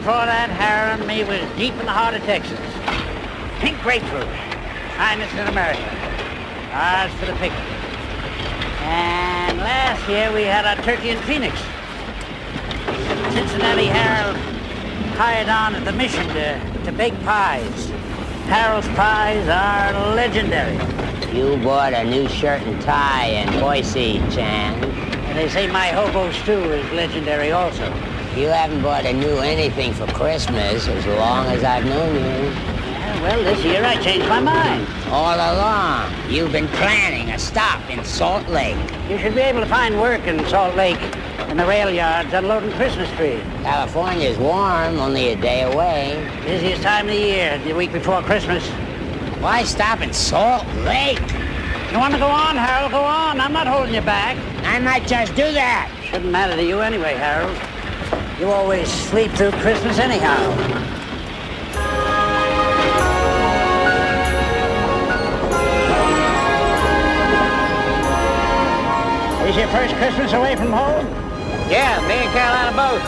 before that, Harold and me was deep in the heart of Texas. Pink grapefruit, finest in America. Ours for the picking. And last year we had our turkey in Phoenix. Cincinnati Harold hired on at the mission to bake pies. Harold's pies are legendary. You bought a new shirt and tie in Boise, Chan. And they say my hobo stew is legendary also. You haven't bought a new anything for Christmas as long as I've known you. Yeah, well, this year I changed my mind. All along, you've been planning a stop in Salt Lake. You should be able to find work in Salt Lake in the rail yards unloading Christmas trees. California's warm, only a day away. Busiest time of the year, the week before Christmas. Why stop in Salt Lake? You want to go on, Harold? Go on. I'm not holding you back. I might just do that. Shouldn't matter to you anyway, Harold. You always sleep through Christmas anyhow. Is your first Christmas away from home? Yeah, me and Carolina both.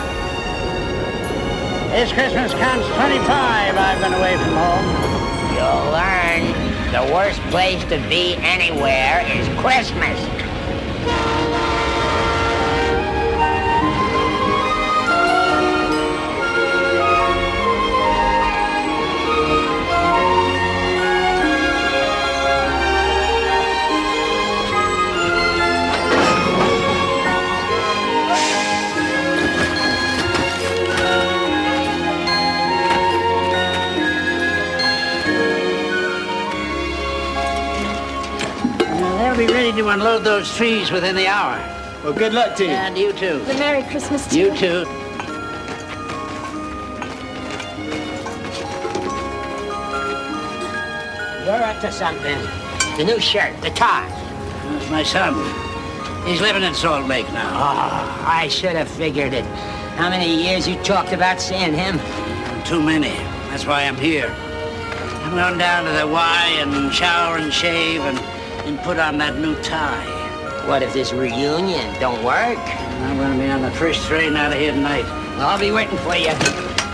This Christmas counts 25 I've been away from home. You'll learn the worst place to be anywhere is Christmas. They'll be ready to unload those trees within the hour. Well, good luck to you. And you too. The Merry Christmas to you. Too. You're up to something. The new shirt, the tie. That's my son. He's living in Salt Lake now. Oh, I should have figured it. How many years you talked about seeing him? Too many. That's why I'm here. I'm going down to the Y and shower and shave and put on that new tie. What if this reunion don't work? I'm going to be on the first train out of here tonight. I'll be waiting for you.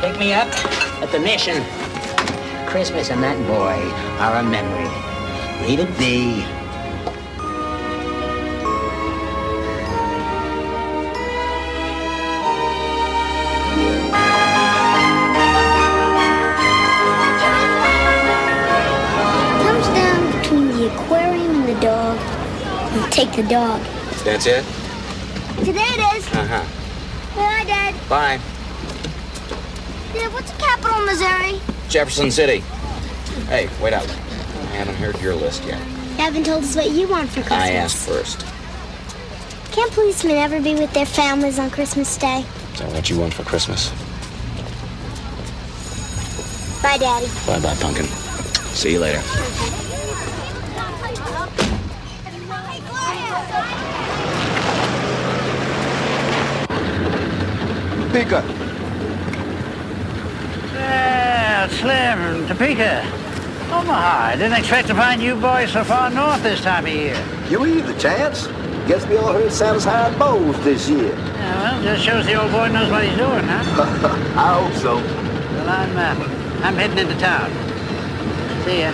Pick me up at the mission. Christmas and that boy are a memory. Leave it be. Comes down between the aquarium and the dog. You take the dog. That's it? Today it is. Uh-huh. Bye, Dad. Bye. Dad, what's the capital of Missouri? Jefferson City. Hey, wait up. I haven't heard your list yet. You haven't told us what you want for Christmas. I asked first. Can't policemen ever be with their families on Christmas Day? Is that what you want for Christmas? Bye, Daddy. Bye-bye, pumpkin. See you later. Topeka. Well, Slim, Topeka. Omaha. I didn't expect to find you boys so far north this time of year. You either, Chance. Guess we all heard Santa's high bows this year. Yeah, well, just shows the old boy knows what he's doing, huh? I hope so. Well, I'm heading into town. See ya.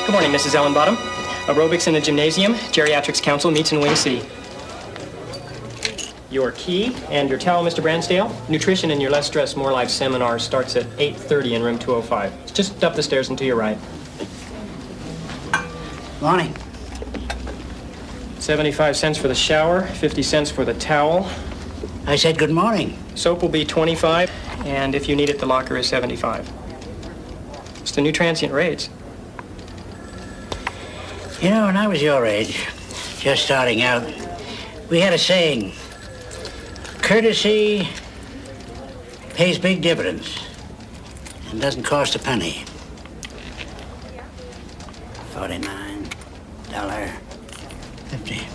Good morning, Mrs. Ellenbottom. Aerobics in the gymnasium. Geriatrics Council meets in Wing C. Your key and your towel, Mr. Bransdale. Nutrition in your Less Stress, More Life seminar starts at 8:30 in room 205. It's just up the stairs and to your right. Morning. 75 cents for the shower, 50 cents for the towel. I said good morning. Soap will be 25, and if you need it, the locker is 75. It's the new transient rates. You know, when I was your age, just starting out, we had a saying, courtesy pays big dividends and doesn't cost a penny. $49.50.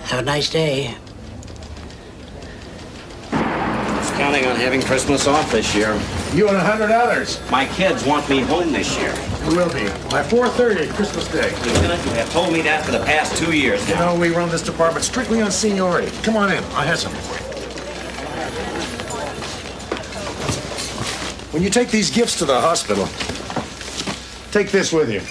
Have a nice day. I was counting on having Christmas off this year. You and 100 others. My kids want me home this year. You will be. By 4:30, Christmas Day. Lieutenant, you have told me that for the past 2 years You now. know, we run this department strictly on seniority. Come on in. I have something for you. When you take these gifts to the hospital, take this with you.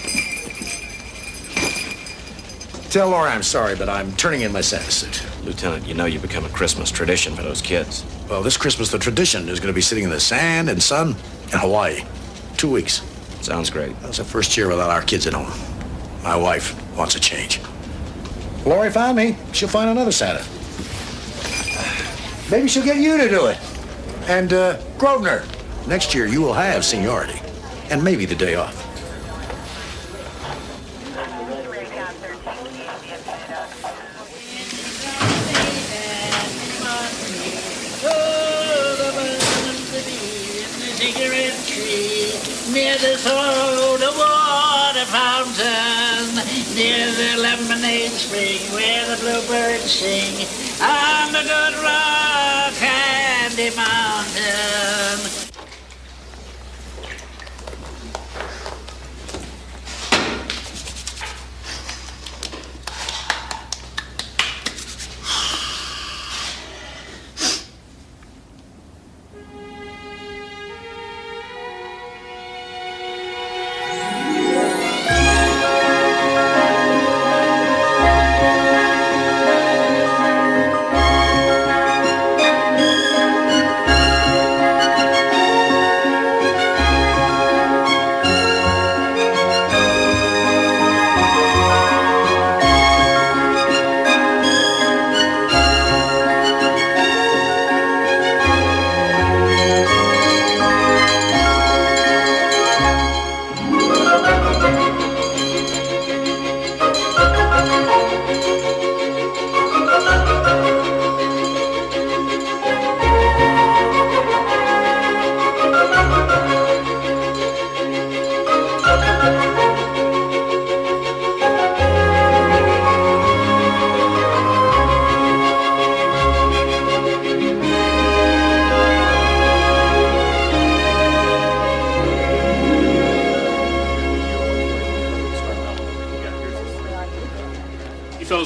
Tell Laura I'm sorry, but I'm turning in my Santa suit. Lieutenant, you know you become a Christmas tradition for those kids. Well, this Christmas, the tradition is going to be sitting in the sand and sun in Hawaii. 2 weeks. Sounds great. That was the first year without our kids at home. My wife wants a change. Lori found me. She'll find another Santa. Maybe she'll get you to do it. And, Grosvenor, next year you will have seniority. And maybe the day off. Near the soda water fountain, near the lemonade spring where the bluebirds sing, on the good rock candy mountain.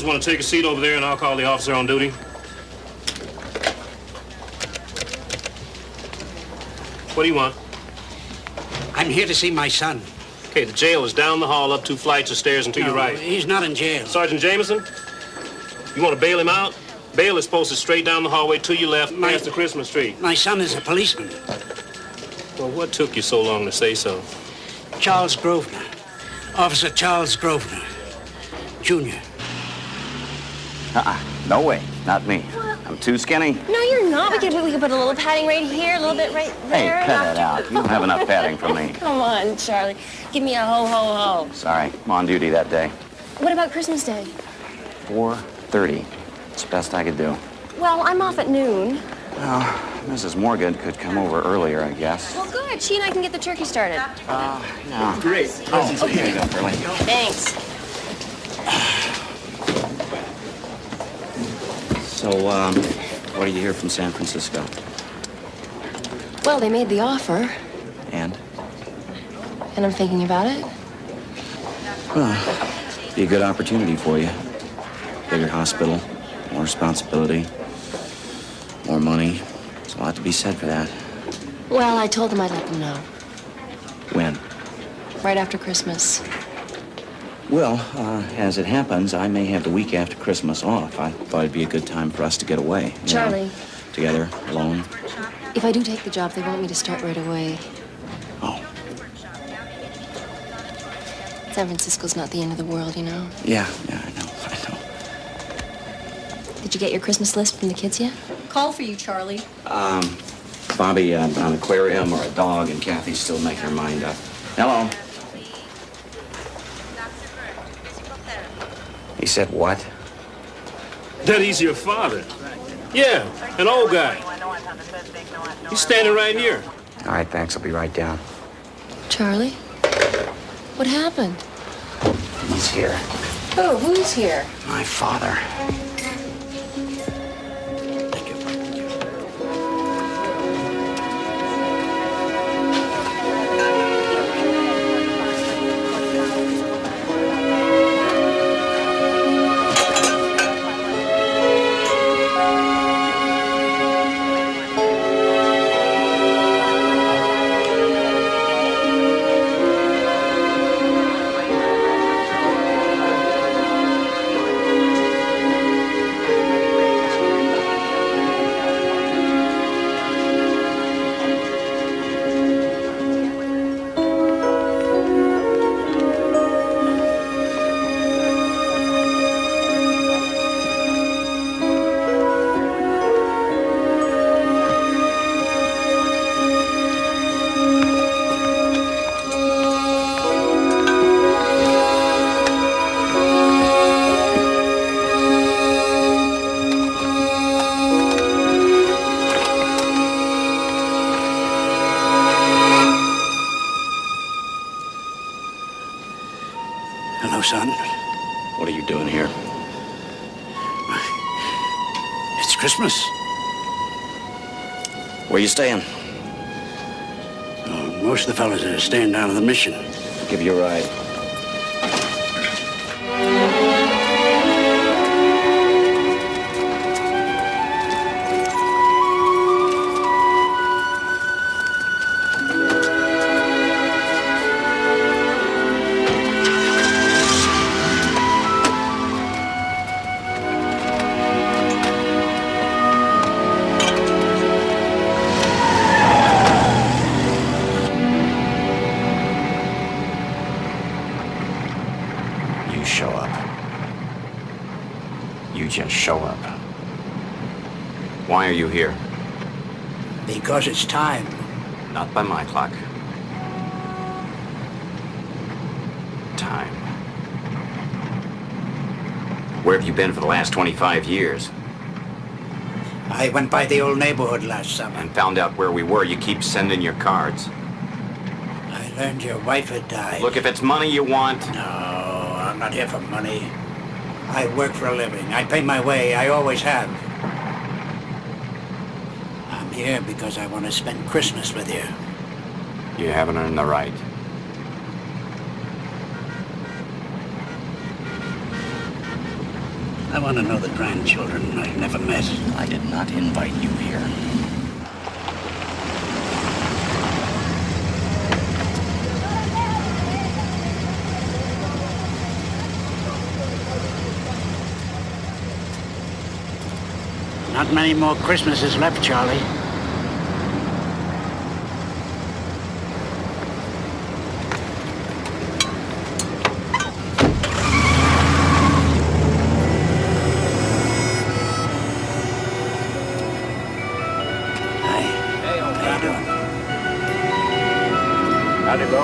Want to take a seat over there and I'll call the officer on duty? What do you want? I'm here to see my son. Okay, the jail is down the hall, up 2 flights of stairs and to your right. He's not in jail. Sergeant Jameson, you want to bail him out? Bail is posted straight down the hallway to your left, past the Christmas tree. My son is a policeman. Well, what took you so long to say so? Charles Grosvenor. Officer Charles Grosvenor, Jr. No way. Not me. I'm too skinny. No, you're not. We could put a little padding right here, a little bit right there. Hey, cut it out. You don't have enough padding for me. Come on, Charlie. Give me a ho-ho-ho. Sorry. I'm on duty that day. What about Christmas Day? 4:30. It's the best I could do. Well, I'm off at noon. Well, Mrs. Morgan could come over earlier, I guess. Well, good. She and I can get the turkey started. No. Great. Oh, here you go, Curly. Thanks. So, what do you hear from San Francisco? Well, they made the offer. And? And I'm thinking about it. Well, be a good opportunity for you. Bigger hospital, more responsibility, more money. There's a lot to be said for that. Well, I told them I'd let them know. When? Right after Christmas. Well, as it happens, I may have the week after Christmas off. I thought it'd be a good time for us to get away. Charlie. Know, together, alone. If I do take the job, they want me to start right away. Oh. San Francisco's not the end of the world, you know? Yeah, I know. Did you get your Christmas list from the kids yet? Call for you, Charlie. Bobby, an aquarium or a dog, and Kathy's still making her mind up. Hello. He said what? That he's your father. Yeah, an old guy. He's standing right here. All right, thanks. I'll be right down. Charlie? What happened? He's here. Oh, who's here? My father. Hello, son. What are you doing here? It's Christmas. Where you staying? Most of the fellas are staying down at the mission. I'll give you a ride. Show up. You just show up. Why are you here? Because it's time. Not by my clock. Time. Where have you been for the last 25 years? I went by the old neighborhood last summer. And found out where we were. You keep sending your cards. I learned your wife had died. Look, if it's money you want... No, I'm not here for money. I work for a living. I pay my way. I always have. I'm here because I want to spend Christmas with you. You haven't earned the right. I want to know the grandchildren I've never met. I did not invite you here. Not many more Christmases left, Charlie. Hi. Hey, how you doing? How'd it go?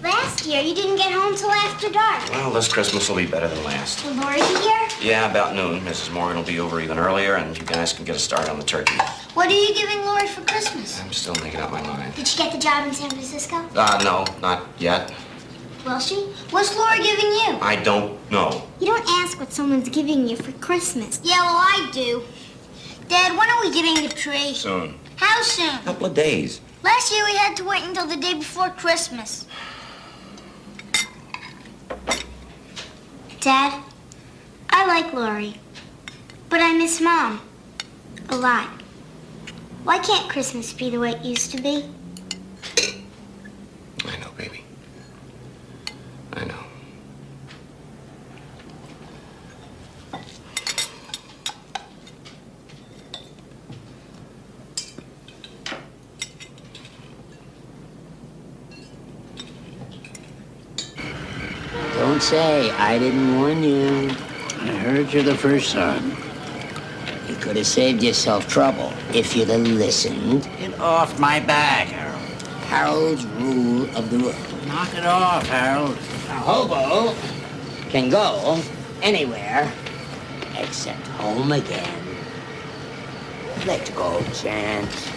Last year, you didn't get home till after dark. Well, this Christmas will be better than last. Will Lori be here? Yeah, about noon. Mrs. Morgan will be over even earlier, and you guys can get a start on the turkey. What are you giving Lori for Christmas? I'm still making up my mind. Did she get the job in San Francisco? No, not yet. Will she? What's Lori giving you? I don't know. You don't ask what someone's giving you for Christmas. Yeah, well, I do. Dad, when are we getting the tree? Soon. How soon? A couple of days. Last year we had to wait until the day before Christmas. Dad, I like Lori, but I miss Mom a lot. Why can't Christmas be the way it used to be? I know, baby. I know. Don't say I didn't warn you. I heard you the first time. You could have saved yourself trouble if you'd have listened. Get off my back, Harold. Harold's rule of the road. Knock it off, Harold. A hobo can go anywhere except home again. Let go, Chance.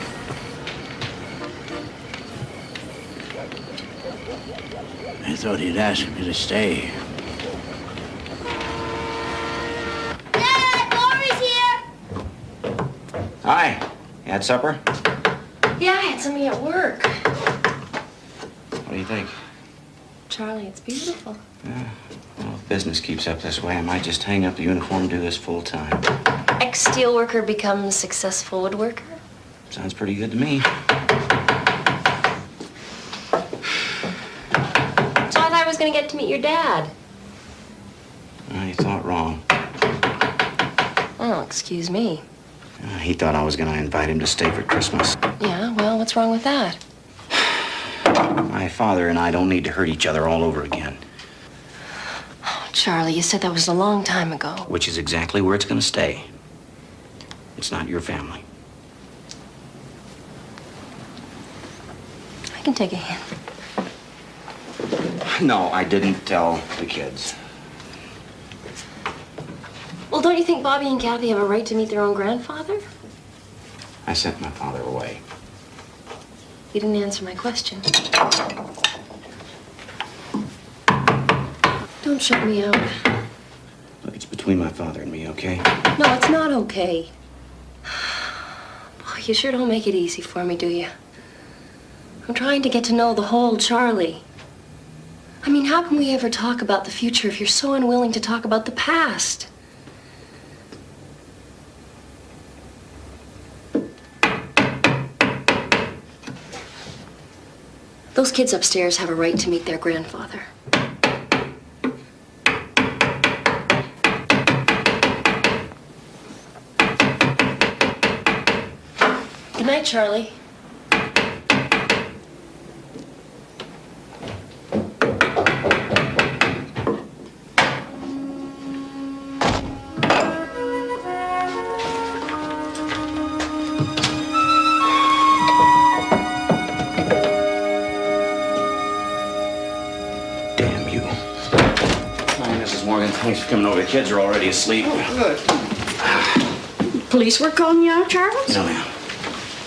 I thought he'd ask me to stay. Dad, Laurie's here. Hi. You had supper? Yeah, I had somebody at work. What do you think? Charlie, it's beautiful. Well, if business keeps up this way, I might just hang up the uniform and do this full time. Ex-steelworker becomes successful woodworker? Sounds pretty good to me. So I thought I was going to get to meet your dad. Well, you thought wrong. Oh, excuse me. He thought I was going to invite him to stay for Christmas. Yeah, well, what's wrong with that? My father and I don't need to hurt each other all over again. Oh, Charlie, you said that was a long time ago. Which is exactly where it's going to stay. It's not your family. I can take a hint. No, I didn't tell the kids. Well, don't you think Bobby and Kathy have a right to meet their own grandfather? I sent my father away. You didn't answer my question. Don't shut me out. Look, it's between my father and me, okay? No, it's not okay. Boy, you sure don't make it easy for me, do you? I'm trying to get to know the whole Charlie. I mean, how can we ever talk about the future if you're so unwilling to talk about the past? Those kids upstairs have a right to meet their grandfather. Good night, Charlie. Thanks for coming over. The kids are already asleep. Oh, good. Police were calling you out, Charles? No, ma'am.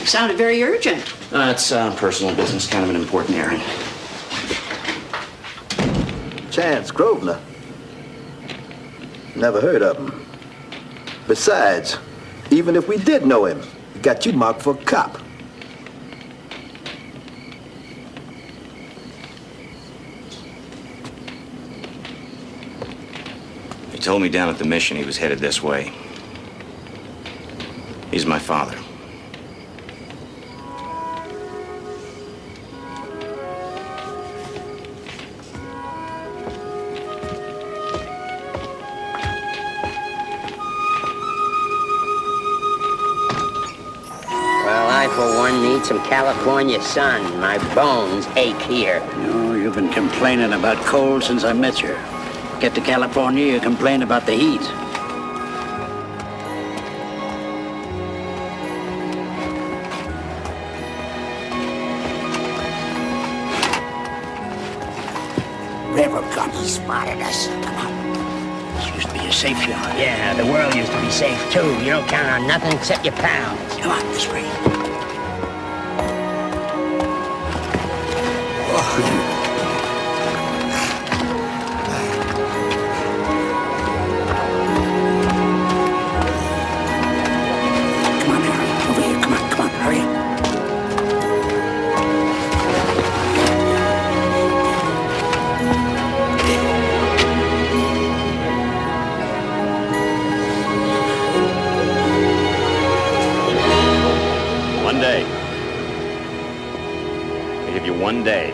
You sounded very urgent. It's personal business, kind of an important errand. Chance Grosvenor. Never heard of him. Besides, even if we did know him, he got you marked for a cop. He told me down at the mission he was headed this way. He's my father. Well, I, for one, need some California sun. My bones ache here. No, you've been complaining about cold since I met you. Get to California, you complain about the heat. River gun, he spotted us. Come on. This used to be a safe yard. Yeah, the world used to be safe, too. You don't count on nothing except your pals. Come on, this way. One day.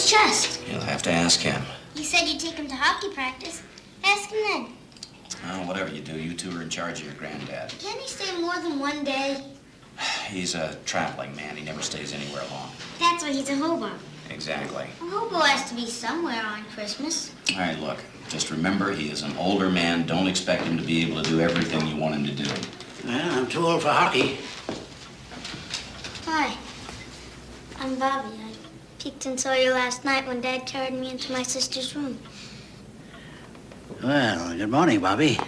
his chest? You'll have to ask him. You said you'd take him to hockey practice. Ask him then. Oh, whatever you do, you two are in charge of your granddad. Can he stay more than one day? He's a traveling man. He never stays anywhere long. That's why he's a hobo. Exactly. A hobo has to be somewhere on Christmas. All right, look. Just remember, he is an older man. Don't expect him to be able to do everything you want him to do. Well, I'm too old for hockey. Hi. I'm Bobby. I peeked and saw you last night when Dad carried me into my sister's room. Well, good morning, Bobby.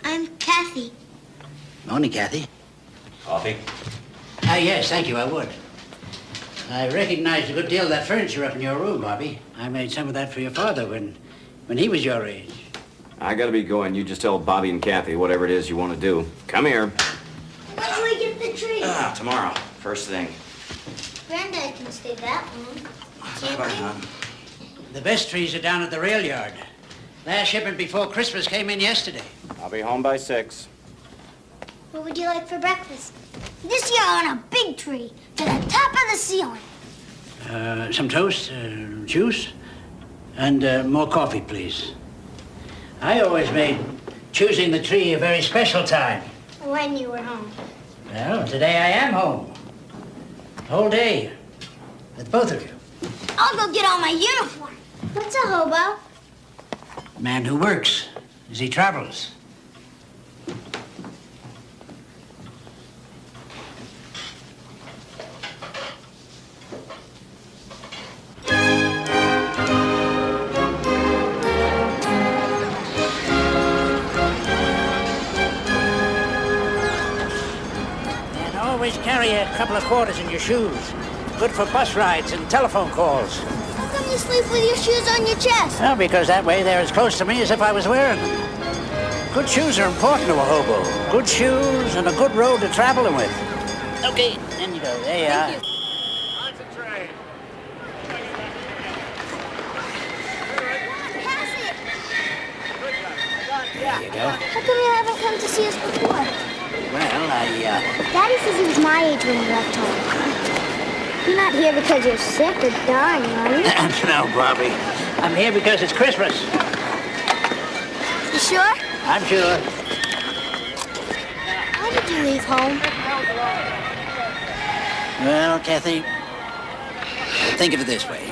I'm Kathy. Morning, Kathy. Coffee? Yes, thank you, I would. I recognized a good deal of that furniture up in your room, Bobby. I made some of that for your father when he was your age. I gotta be going. You just tell Bobby and Kathy whatever it is you want to do. Come here. When do we get the tree? Tomorrow. First thing. Granddad can stay that long. Can't he? The best trees are down at the rail yard. Last shipment before Christmas came in yesterday. I'll be home by 6. What would you like for breakfast? This year on a big tree to the top of the ceiling. Some toast, juice, and more coffee, please. I always made choosing the tree a very special time. When you were home. Well, today I am home. Whole day. With both of you. I'll go get on my uniform. What's a hobo? Man who works as he travels. Always carry a couple of quarters in your shoes. Good for bus rides and telephone calls. How come you sleep with your shoes on your chest? Well, because that way they're as close to me as if I was wearing them. Good shoes are important to a hobo. Good shoes and a good road to travel them with. Okay, in you go. There you are. Concentrate. Pass it. There you go. How come you haven't come to see us before? Well, Daddy says he was my age when he left home. You're not here because you're sick or dying, are you? No, Bobby. I'm here because it's Christmas. You sure? I'm sure. Why did you leave home? Well, Kathy, think of it this way.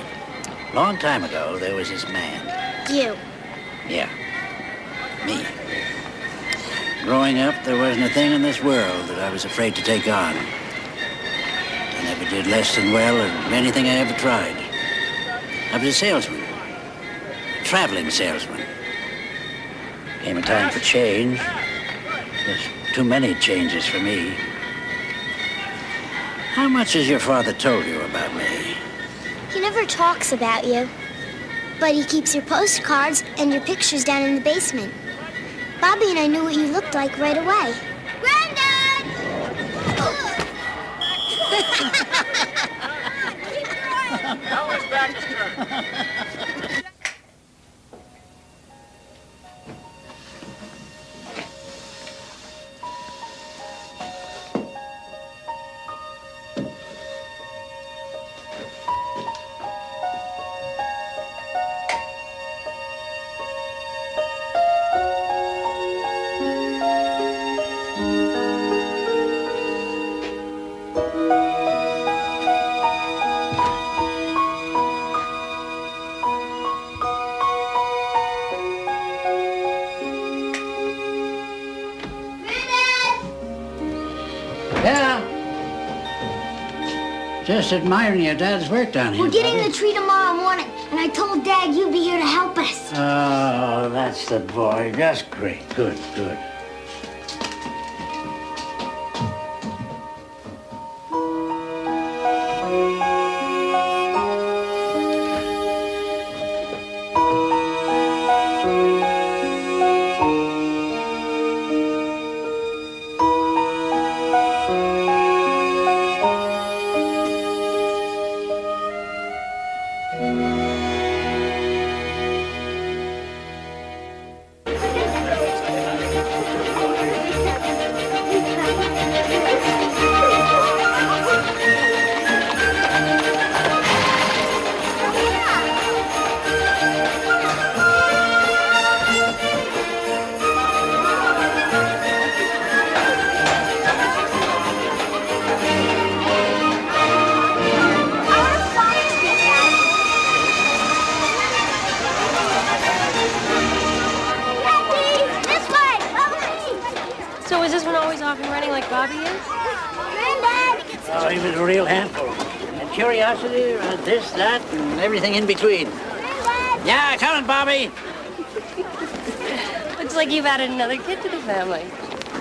Long time ago, there was this man. You. Yeah, me. Growing up, there wasn't a thing in this world that I was afraid to take on. I never did less than well in anything I ever tried. I was a salesman. A traveling salesman. Came a time for change. There's too many changes for me. How much has your father told you about me? He never talks about you. But he keeps your postcards and your pictures down in the basement. Bobby and I knew what you looked like right away. Granddad! Now it's back to turn. Just admiring your dad's work down here. We're getting Bobby. the tree tomorrow morning, and I told Dad you'd be here to help us. Oh, that's the boy. Just great. Good, good. Bobby is? Granddad! Oh, he was a real handful. And curiosity, this, that, and everything in between. Granddad! Yeah, coming, Bobby. Looks like you've added another kid to the family.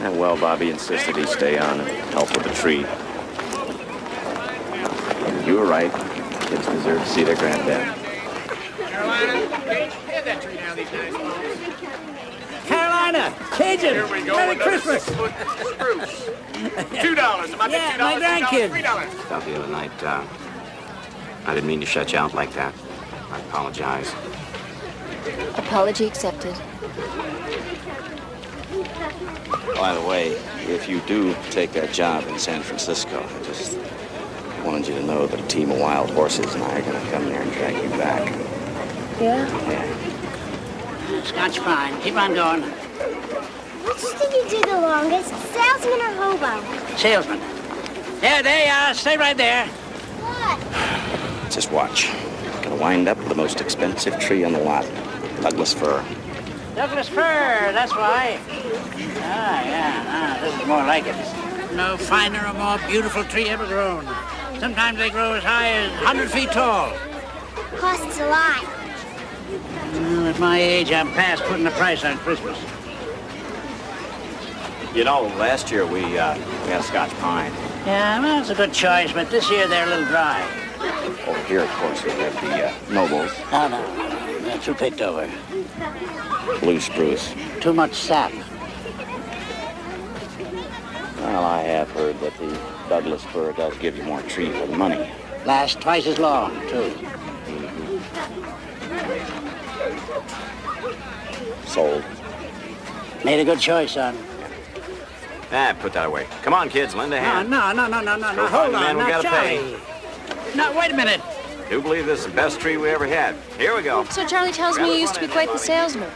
Yeah, well, Bobby insisted he stay on and help with the tree. You were right. Kids deserve to see their granddad. Carolina, Cajun, Here we go. Merry Christmas. Spruce. $2. Am I Yeah, $2? my grandkids. $3. Thought the other night, I didn't mean to shut you out like that. I apologize. Apology accepted. By the way, if you do take that job in San Francisco, I just wanted you to know that a team of wild horses and I are going to come there and drag you back. Yeah? Yeah. Scotch fine. Keep on going. Which did you do the longest, salesman or hobo? Salesman. Yeah, they stay right there. What? Just watch. Gonna wind up with the most expensive tree on the lot. Douglas fir. Douglas fir, that's why. This is more like it. No finer or more beautiful tree ever grown. Sometimes they grow as high as 100 feet tall. Costs a lot. Well, at my age, I'm past putting a price on Christmas. You know, last year we had a Scotch pine. Yeah, well, it's a good choice, but this year they're a little dry. Over here, of course, we have the nobles. Oh, no. They're too picked over. Blue spruce. Too much sap. Well, I have heard that the Douglas fir does give you more tree for the money. Lasts twice as long, too. Sold. Made a good choice, son. Put that away. Come on, kids, lend a hand. No. Go Hold find the on, man we now, gotta Charlie. pay. No, wait a minute. Do believe this is the best tree we ever had. Here we go. So Charlie tells me you used to be quite the salesman.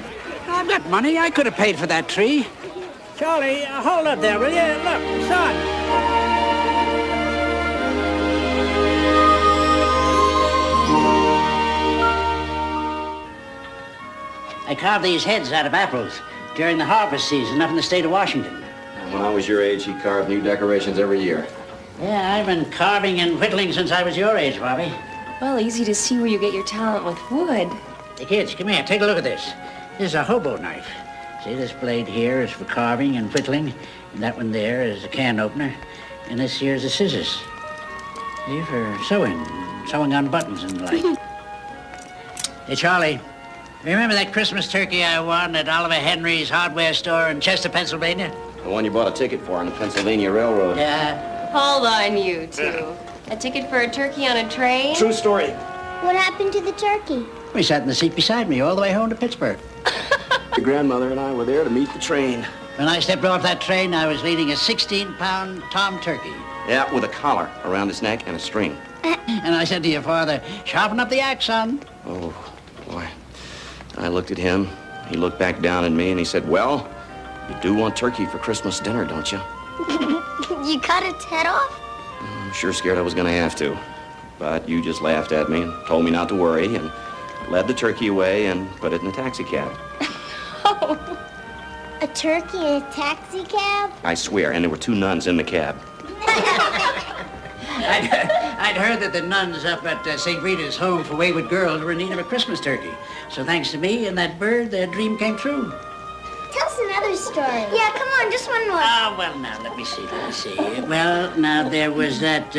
I've got money. I could have paid for that tree. Charlie, hold up there, will you? Look, son. I carved these heads out of apples during the harvest season up in the state of Washington. When I was your age, he carved new decorations every year. Yeah, I've been carving and whittling since I was your age, Bobby. Well, easy to see where you get your talent with wood. Hey, kids, come here. Take a look at this. This is a hobo knife. See, this blade here is for carving and whittling, and that one there is a can opener, and this here is the scissors. See, for sewing on buttons and the like. Hey, Charlie, remember that Christmas turkey I won at Oliver Henry's hardware store in Chester, Pennsylvania? The one you bought a ticket for on the Pennsylvania Railroad. Yeah. Hold on, you two. A ticket for a turkey on a train? True story. What happened to the turkey? We sat in the seat beside me all the way home to Pittsburgh. Your grandmother and I were there to meet the train. When I stepped off that train, I was leading a 16-pound tom turkey. Yeah, with a collar around his neck and a string. And I said to your father, sharpen up the axe, son. Oh, boy. I looked at him. He looked back down at me and he said, well, you do want turkey for Christmas dinner, don't you? You cut its head off? I'm sure scared I was going to have to. But you just laughed at me and told me not to worry and led the turkey away and put it in a taxi cab. Oh. A turkey in a taxi cab? I swear, and there were 2 nuns in the cab. I'd heard that the nuns up at St. Rita's Home for Wayward Girls were in need of a Christmas turkey. So thanks to me and that bird, their dream came true. Tell us another story. Yeah, come on, just one more. Ah, well, now, let me see. Well, now, there was that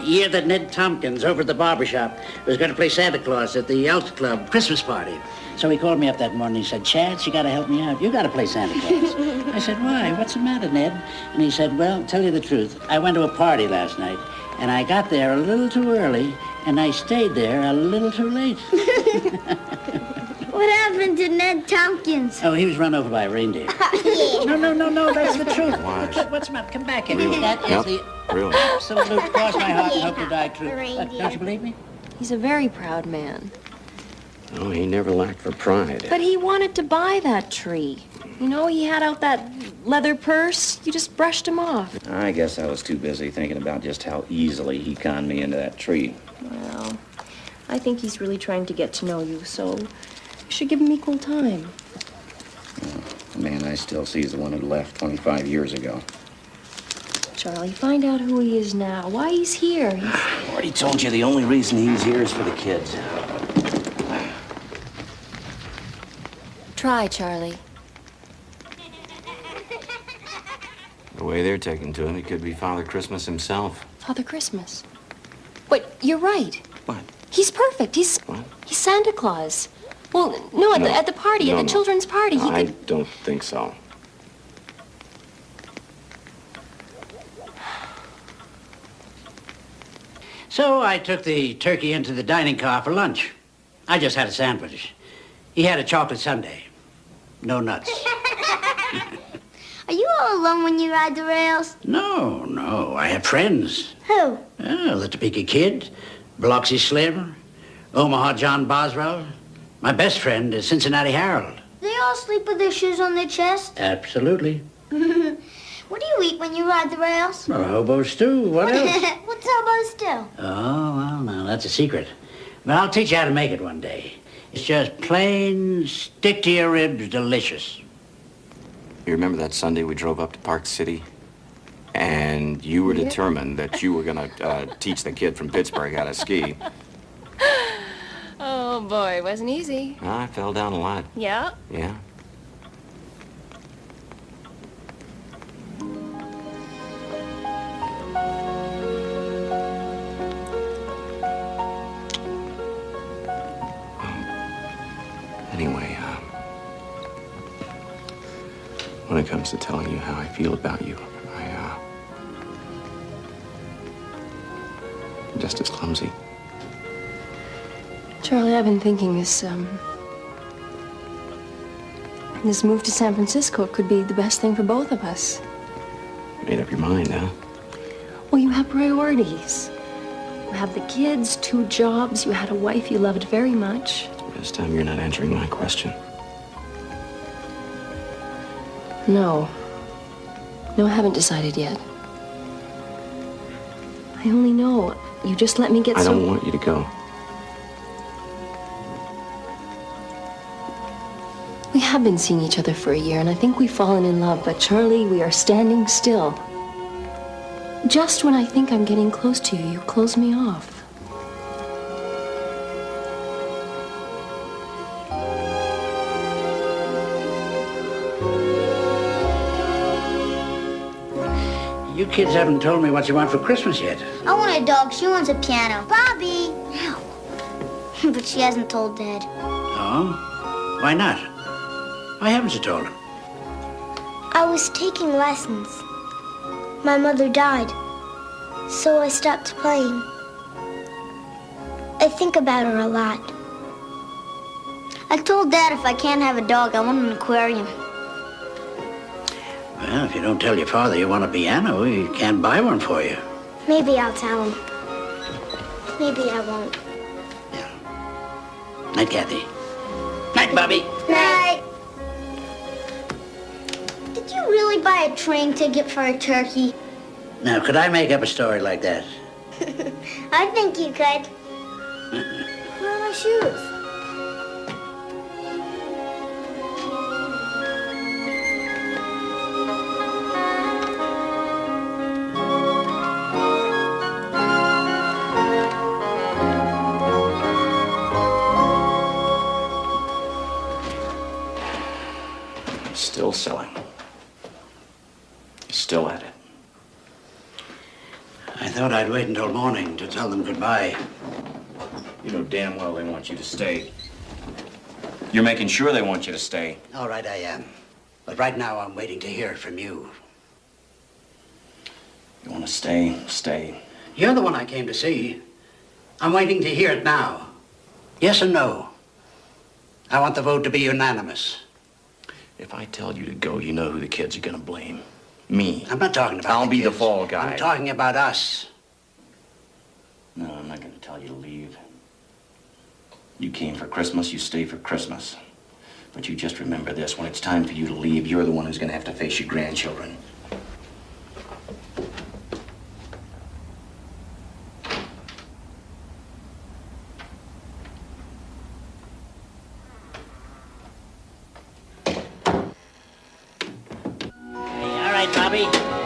year that Ned Tompkins over at the barber shop was going to play Santa Claus at the Elks Club Christmas party. So he called me up that morning and he said, Chance, you got to help me out. You got to play Santa Claus. I said, why? What's the matter, Ned? And he said, well, tell you the truth, I went to a party last night, and I got there a little too early, and I stayed there a little too late. What happened to Ned Tompkins? Oh, he was run over by a reindeer. No, that's the truth. What's the matter? Come back here. Really? That is Yep. the Really? absolute cross my heart and hope to die true. Reindeer. Don't you believe me? He's a very proud man. Oh, he never lacked for pride. But he wanted to buy that tree. You know, he had out that leather purse. You just brushed him off. I guess I was too busy thinking about just how easily he conned me into that tree. Well, I think he's really trying to get to know you, so you should give him equal time. The man I still see is the one who left 25 years ago. Charlie, find out who he is now, why he's here. I already told you the only reason he's here is for the kids. Try, Charlie. The way they're taking to him, he could be Father Christmas himself. Father Christmas. But you're right. What? He's perfect. He's Santa Claus. Well, no, at the party, at the children's party, he I could... don't think so. So I took the turkey into the dining car for lunch. I just had a sandwich. He had a chocolate sundae. No nuts. Are you all alone when you ride the rails? No. I have friends. Who? The Topeka Kid, Biloxi Slim, Omaha John Boswell. My best friend is Cincinnati Harold. They all sleep with their shoes on their chest? Absolutely. What do you eat when you ride the rails? Well, hobo stew. What else? What's hobo stew? Oh, well, now, that's a secret. But I'll teach you how to make it one day. It's just plain, stick-to-your-ribs delicious. You remember that Sunday we drove up to Park City? And you were determined that you were going to teach the kid from Pittsburgh how to ski. Oh, boy, it wasn't easy. I fell down a lot. Yeah? Yeah. Anyway, when it comes to telling you how I feel about you, I'm just as clumsy. Charlie, I've been thinking this move to San Francisco could be the best thing for both of us. Made up your mind, huh? Well, you have priorities. You have the kids, 2 jobs, you had a wife you loved very much. This time you're not answering my question. No. No, I haven't decided yet. I only know you just let me get I don't want you to go. We have been seeing each other for a year, and I think we've fallen in love, but Charlie, we are standing still. Just when I think I'm getting close to you, you close me off. You kids haven't told me what you want for Christmas yet. I want a dog. She wants a piano. Bobby! No. But she hasn't told Dad. Oh? Why not? Why haven't you told him? I was taking lessons. My mother died, so I stopped playing. I think about her a lot. I told Dad if I can't have a dog, I want an aquarium. Well, if you don't tell your father you want a piano, he can't buy one for you. Maybe I'll tell him. Maybe I won't. Night, Kathy. Night, Bobby. Night. Did you really buy a train ticket for a turkey? Now, could I make up a story like that? I think you could. Where are my shoes? Still selling. Still at it. I thought I'd wait until morning to tell them goodbye. You know damn well they want you to stay. You're making sure they want you to stay. All right, I am. But right now, I'm waiting to hear it from you. You want to stay? Stay. You're the one I came to see. I'm waiting to hear it now. Yes or no? I want the vote to be unanimous. If I tell you to go, you know who the kids are going to blame. Me. I'm not talking about I'll be the kids. fall guy. I'm talking about us. No, I'm not going to tell you to leave. You came for Christmas, you stay for Christmas. But you just remember this, when it's time for you to leave, you're the one who's going to have to face your grandchildren. Hey, all right, Bobby.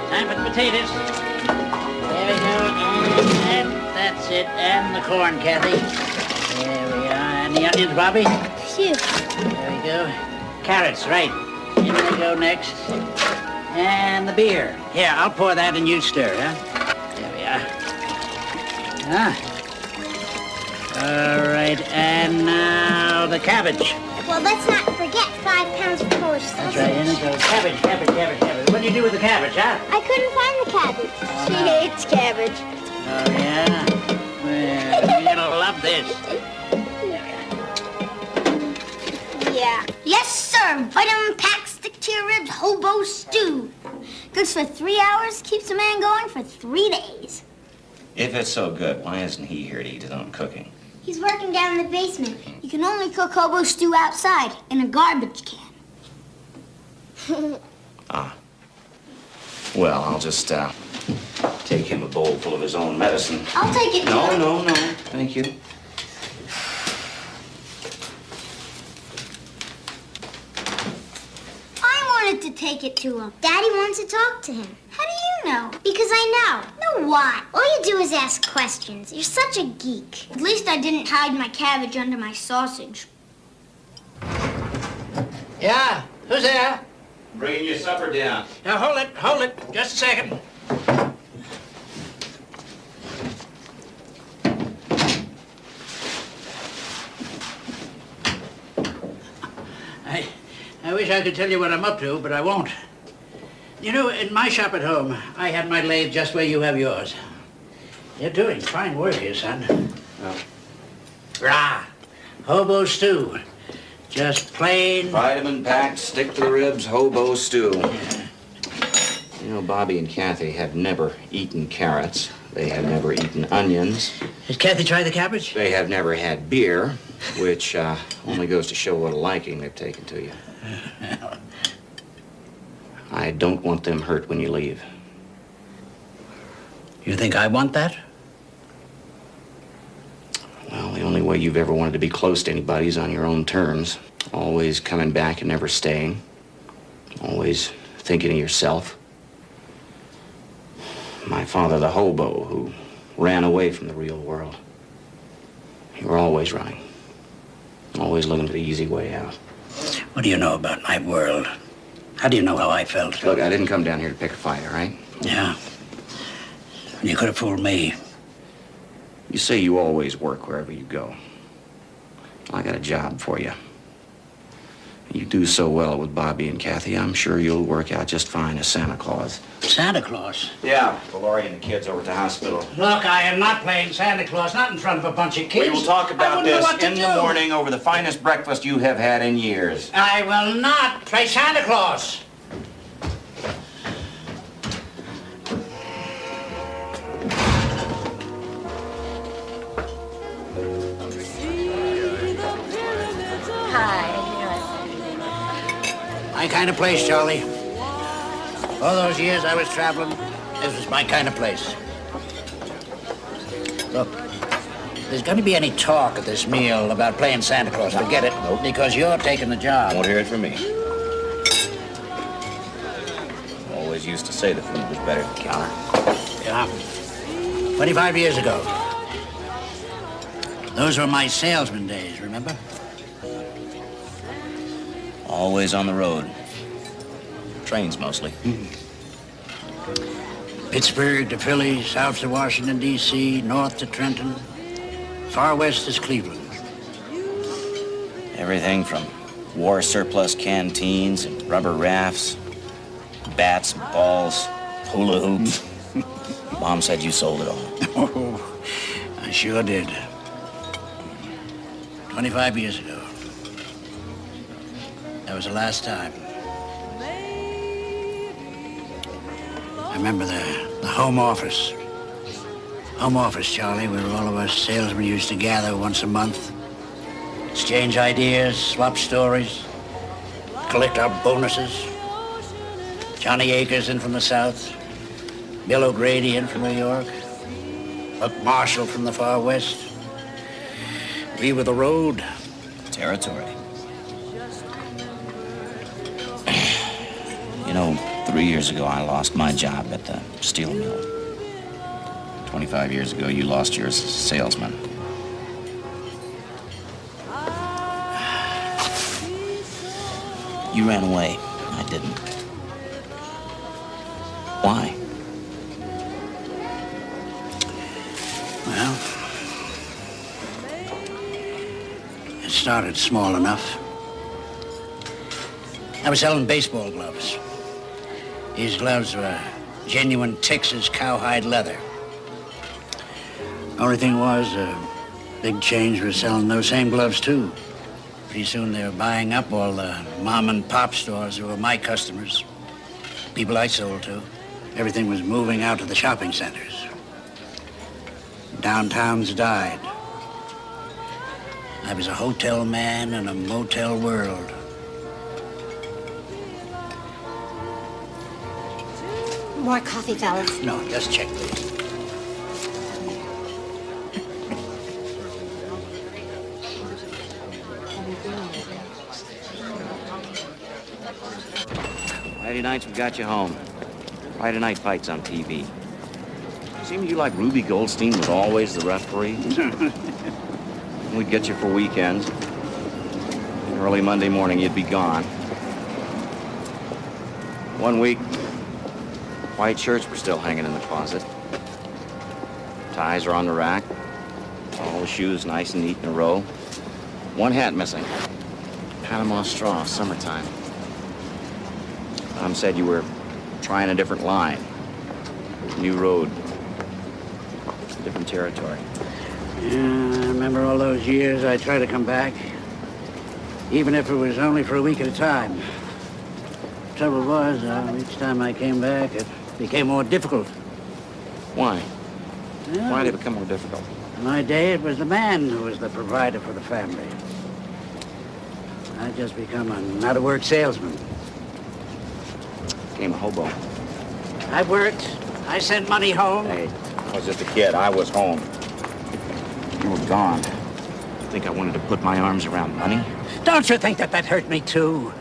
Time for the potatoes. it. And the corn, Kathy. There we are. And the onions, Bobby. Phew. There we go. Carrots, right. In they go next. And the beer. Here, I'll pour that and you stir, huh? There we are. All right, and now the cabbage. Well, let's not forget 5 pounds of Polish sausage. That's right, in it goes. Cabbage. What do you do with the cabbage, huh? I couldn't find the cabbage. Oh, She no. hates cabbage. Oh, yeah? Well, you're gonna love this. Yeah. Yes, sir. Vitamin pack, stick to your ribs, hobo stew. Cooks for 3 hours, keeps a man going for 3 days. If it's so good, why isn't he here to eat his own cooking? He's working down in the basement. You can only cook hobo stew outside in a garbage can. Ah. Well, I'll just, take him a bowl full of his own medicine. I'll take it. No. Thank you. I wanted to take it to him. Daddy wants to talk to him. How do you know? Because I know. Know what? All you do is ask questions. You're such a geek. At least I didn't hide my cabbage under my sausage. Yeah? Who's there? Bringing your supper down. Now, hold it. Just a second. I wish I could tell you what I'm up to, but I won't. You know, in my shop at home, I have my lathe just where you have yours. You're doing fine work here, son. Oh. Rah! Hobo stew. Just plain... Vitamin packed, stick to the ribs, hobo stew. You know, Bobby and Kathy have never eaten carrots. They have never eaten onions. Has Kathy tried the cabbage? They have never had beer, which only goes to show what a liking they've taken to you. I don't want them hurt when you leave. You think I want that? Well, the only way you've ever wanted to be close to anybody is on your own terms. Always coming back and never staying. Always thinking of yourself. My father, the hobo, who ran away from the real world. You were always running. Always looking for the easy way out. What do you know about my world? How do you know how I felt? Look, I didn't come down here to pick a fight, all right? Yeah. You could have fooled me. You say you always work wherever you go. I got a job for you. You do so well with Bobby and Kathy, I'm sure you'll work out just fine as Santa Claus. Santa Claus? Yeah, for Laurie and the kids over at the hospital. Look, I am not playing Santa Claus, not in front of a bunch of kids. We will talk about this in the do. morning over the finest breakfast you have had in years. I will not play Santa Claus. My kind of place, Charlie. All those years I was traveling, this was my kind of place. Look, if there's going to be any talk at this meal about playing Santa Claus, forget it. Nope. Because you're taking the job. Won't hear it from me. Always used to say the food was better at the counter. Yeah. 25 years ago. Those were my salesman days, remember? Always on the road. Trains mostly. Pittsburgh to Philly, south to Washington, D.C., north to Trenton, far west is Cleveland. Everything from war surplus canteens and rubber rafts, bats and balls, hula hoops. Mom said you sold it all. Oh, I sure did. 25 years ago. That was the last time. I remember the home office. Home office, Charlie, where all of us salesmen used to gather once a month. Exchange ideas, swap stories, collect our bonuses. Johnny Akers in from the south. Bill O'Grady in from New York. Buck Marshall from the far west. We were the road. Territory. You know, 3 years ago, I lost my job at the steel mill. 25 years ago, you lost your salesman. You ran away. I didn't. Why? Well, it started small enough. I was selling baseball gloves. These gloves were genuine Texas cowhide leather. Only thing was, big chains were selling those same gloves too. Pretty soon they were buying up all the mom and pop stores who were my customers, people I sold to. Everything was moving out to the shopping centers. Downtowns died. I was a hotel man in a motel world. More coffee, fellas. No, just check, please. Friday nights we got you home. Friday night fights on TV. Seemed you like Ruby Goldstein was always the referee. We'd get you for weekends. Early Monday morning, you'd be gone. One week, white shirts were still hanging in the closet. Ties are on the rack. All the shoes nice and neat in a row. One hat missing. Panama straw, summertime. Tom said you were trying a different line. New road. Different territory. Yeah, I remember all those years I tried to come back. Even if it was only for a week at a time. Trouble was, each time I came back, it became more difficult. Why? Well, Why did it become more difficult? in my day, it was the man who was the provider for the family. I'd just become an out-of-work salesman. Became a hobo. I worked. I sent money home. Hey, I was just a kid. I was home. You were gone. You think I wanted to put my arms around money? Don't you think that hurt me, too?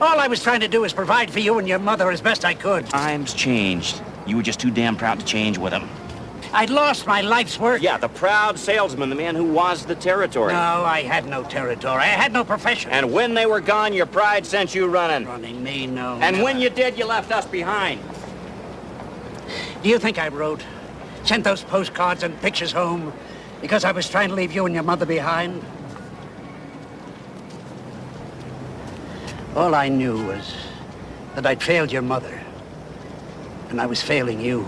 All I was trying to do was provide for you and your mother as best I could. Times changed. You were just too damn proud to change with them. I'd lost my life's work. Yeah, the proud salesman, the man who was the territory. No, I had no territory. I had no profession. And when they were gone, your pride sent you running. Running me, no. And when you did, you left us behind. Do you think I wrote, sent those postcards and pictures home because I was trying to leave you and your mother behind? All I knew was that I'd failed your mother, and I was failing you.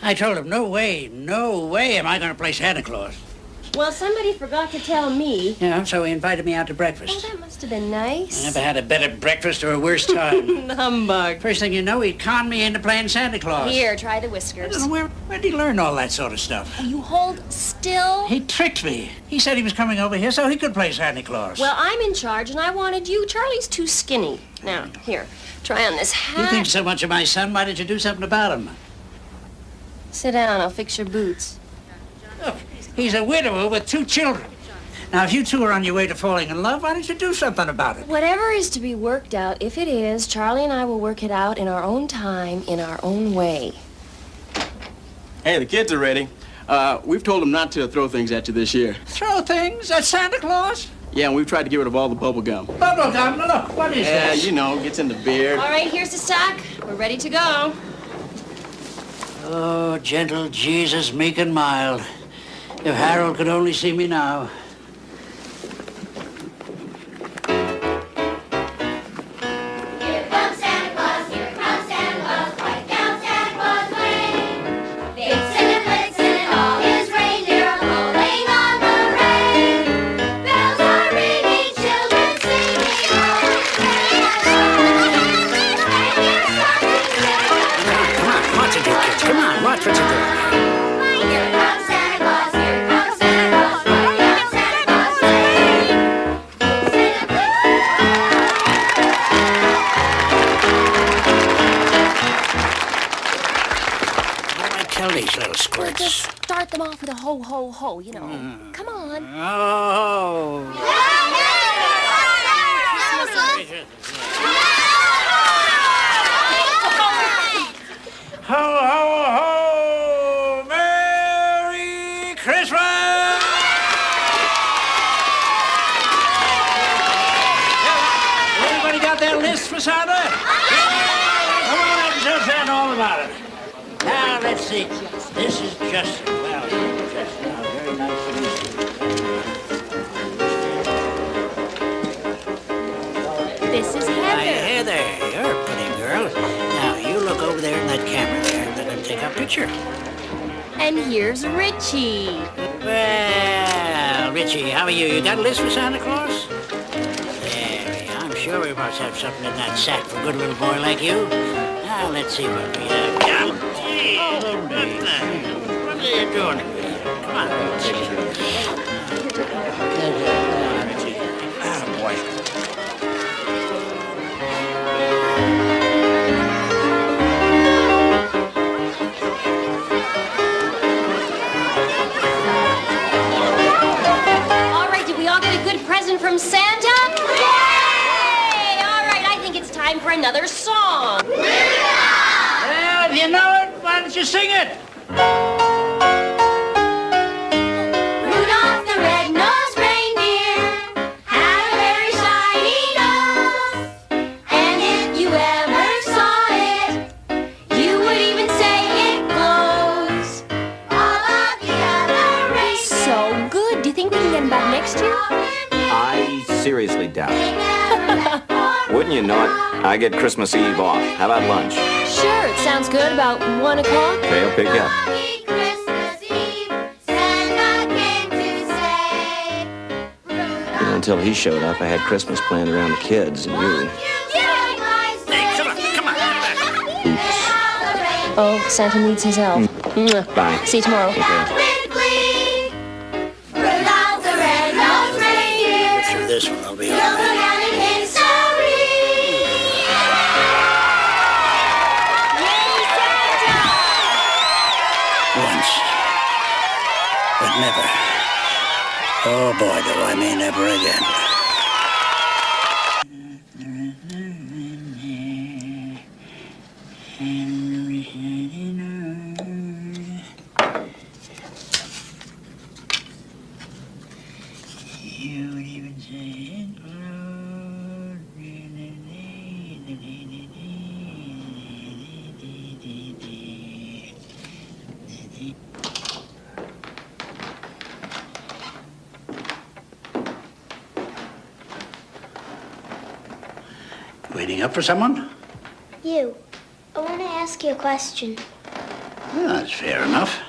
I told him, no way am I going to play Santa Claus. Well, somebody forgot to tell me. Yeah, so he invited me out to breakfast. Oh, that must have been nice. I never had a better breakfast or a worse time. Humbug. First thing you know, he conned me into playing Santa Claus. Here, try the I whiskers. don't know, where did he learn all that sort of stuff? Oh, you hold still? He tricked me. He said he was coming over here so he could play Santa Claus. Well, I'm in charge, and I wanted you. Charlie's too skinny. Now, here, try on this hat. You think so much of my son, why didn't you do something about him? Sit down, I'll fix your boots. Look, he's a widower with 2 children. Now, if you two are on your way to falling in love, why don't you do something about it? Whatever is to be worked out, if it is, Charlie and I will work it out in our own time, in our own way. Hey, the kids are ready. We've told them not to throw things at you this year. Throw things at Santa Claus? Yeah, and we've tried to get rid of all the bubble gum. Bubble gum? Look, what is Yeah, this? you know, gets in the beard. All right, here's the sack. We're ready to go. Oh, gentle Jesus, meek and mild. If Harold could only see me now. Here comes Santa Claus, here comes Santa Claus, right down Santa Claus Lane. Vixen and Blitzen and all his reindeer are pulling on the rein. Bells are ringing, children singing, oh, Come on, watch it, you kids. Come on, watch what you're doing. here comes Santa Claus, here comes Santa Claus, right down Santa Claus Lane. Vixen and What do I tell these little squirts? Just start them off with a ho, ho, ho, you know. Come on. Oh. Christmas. let's see. This is Justin. Well, Justin, how very nice to meet you. This is Heather. Heather, you're a pretty girl. Now, you look over there in that camera there. Let them take our picture. And here's Richie. Well, Richie, how are you? You got a list for Santa Claus? There, I'm sure we must have something in that sack for a good little boy like you. Now, let's see what we have. Oh, gee, what are you doing? Come on. Oh, boy. From Santa? Yay! All right, I think it's time for another song. Well, if you know it, why don't you sing it? Rudolph the red-nosed reindeer had a very shiny nose. And if you ever saw it, you would even say it glows. All of the other reindeer. So good. Do you think we can get him back next year? I seriously doubt it. Wouldn't you know it? I get Christmas Eve off. How about lunch? Sure, it sounds good. About 1 o'clock. Okay, I'll pick you up. You know, until he showed up, I had Christmas planned around the kids and you. Hey, come on. Oops. Oh, Santa needs his help. Mwah. Bye. See you tomorrow. Okay. Through this one, I'll be all right. Once, but never. Oh boy, do I mean never again. Waiting up for someone? You. I want to ask you a question. Well, that's fair enough.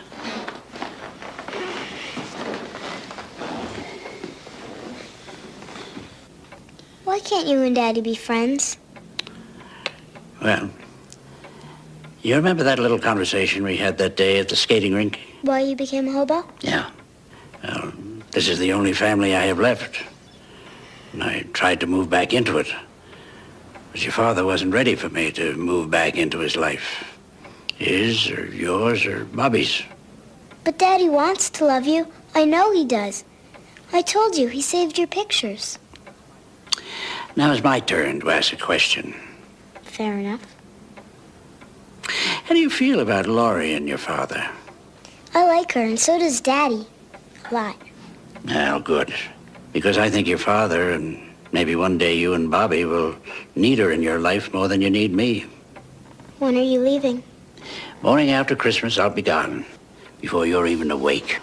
Why can't you and Daddy be friends? Well, you remember that little conversation we had that day at the skating rink? Why you became a hobo? Yeah. Well, this is the only family I have left. And I tried to move back into it. But your father wasn't ready for me to move back into his life. His, or yours, or Bobby's. But Daddy wants to love you. I know he does. I told you, he saved your pictures. Now it's my turn to ask a question. Fair enough. How do you feel about Laurie and your father? I like her, and so does Daddy. A lot. Well, good. Because I think your father, and maybe one day you and Bobby, will need her in your life more than you need me. When are you leaving? Morning after Christmas, I'll be gone. Before you're even awake.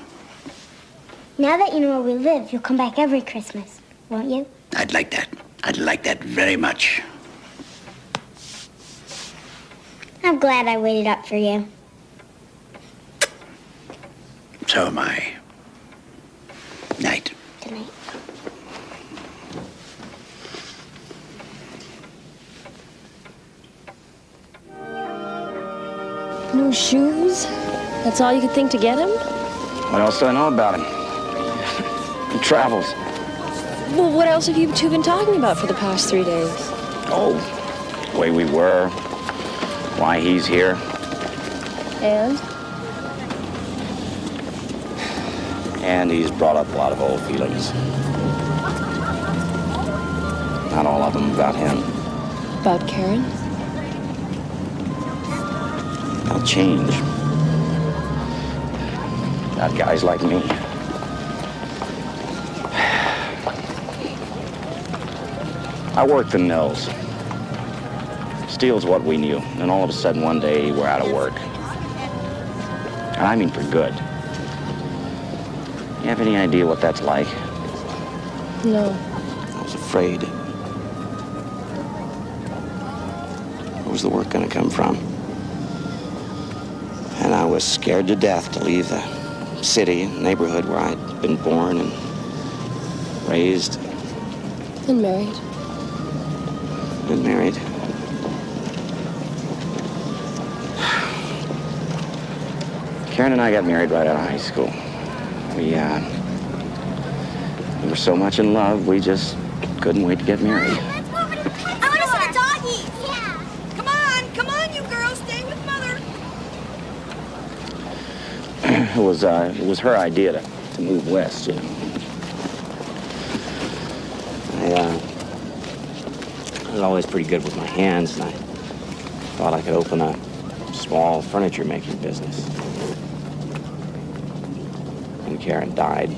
Now that you know where we live, you'll come back every Christmas, won't you? I'd like that. I'd like that very much. I'm glad I waited up for you. So am I. Night. Good night. No shoes? That's all you could think to get him? What else do I know about him? He travels. Well, what else have you two been talking about for the past 3 days? Oh, the way we were, why he's here. And? And he's brought up a lot of old feelings. Not all of them about him. About Karen? About change. About guys like me. I worked the mills. Steel's what we knew. And all of a sudden, one day, we're out of work. I mean for good. You have any idea what that's like? No. I was afraid. Where was the work going to come from? And I was scared to death to leave the city and neighborhood where I'd been born and raised. And married. And married. Karen and I got married right out of high school. We were so much in love, we just couldn't wait to get married. I want to see the doggies. Yeah. Come on, you girls, stay with Mother. It was her idea to move west, you know. I was always pretty good with my hands, and I thought I could open a small furniture making business. And Karen died.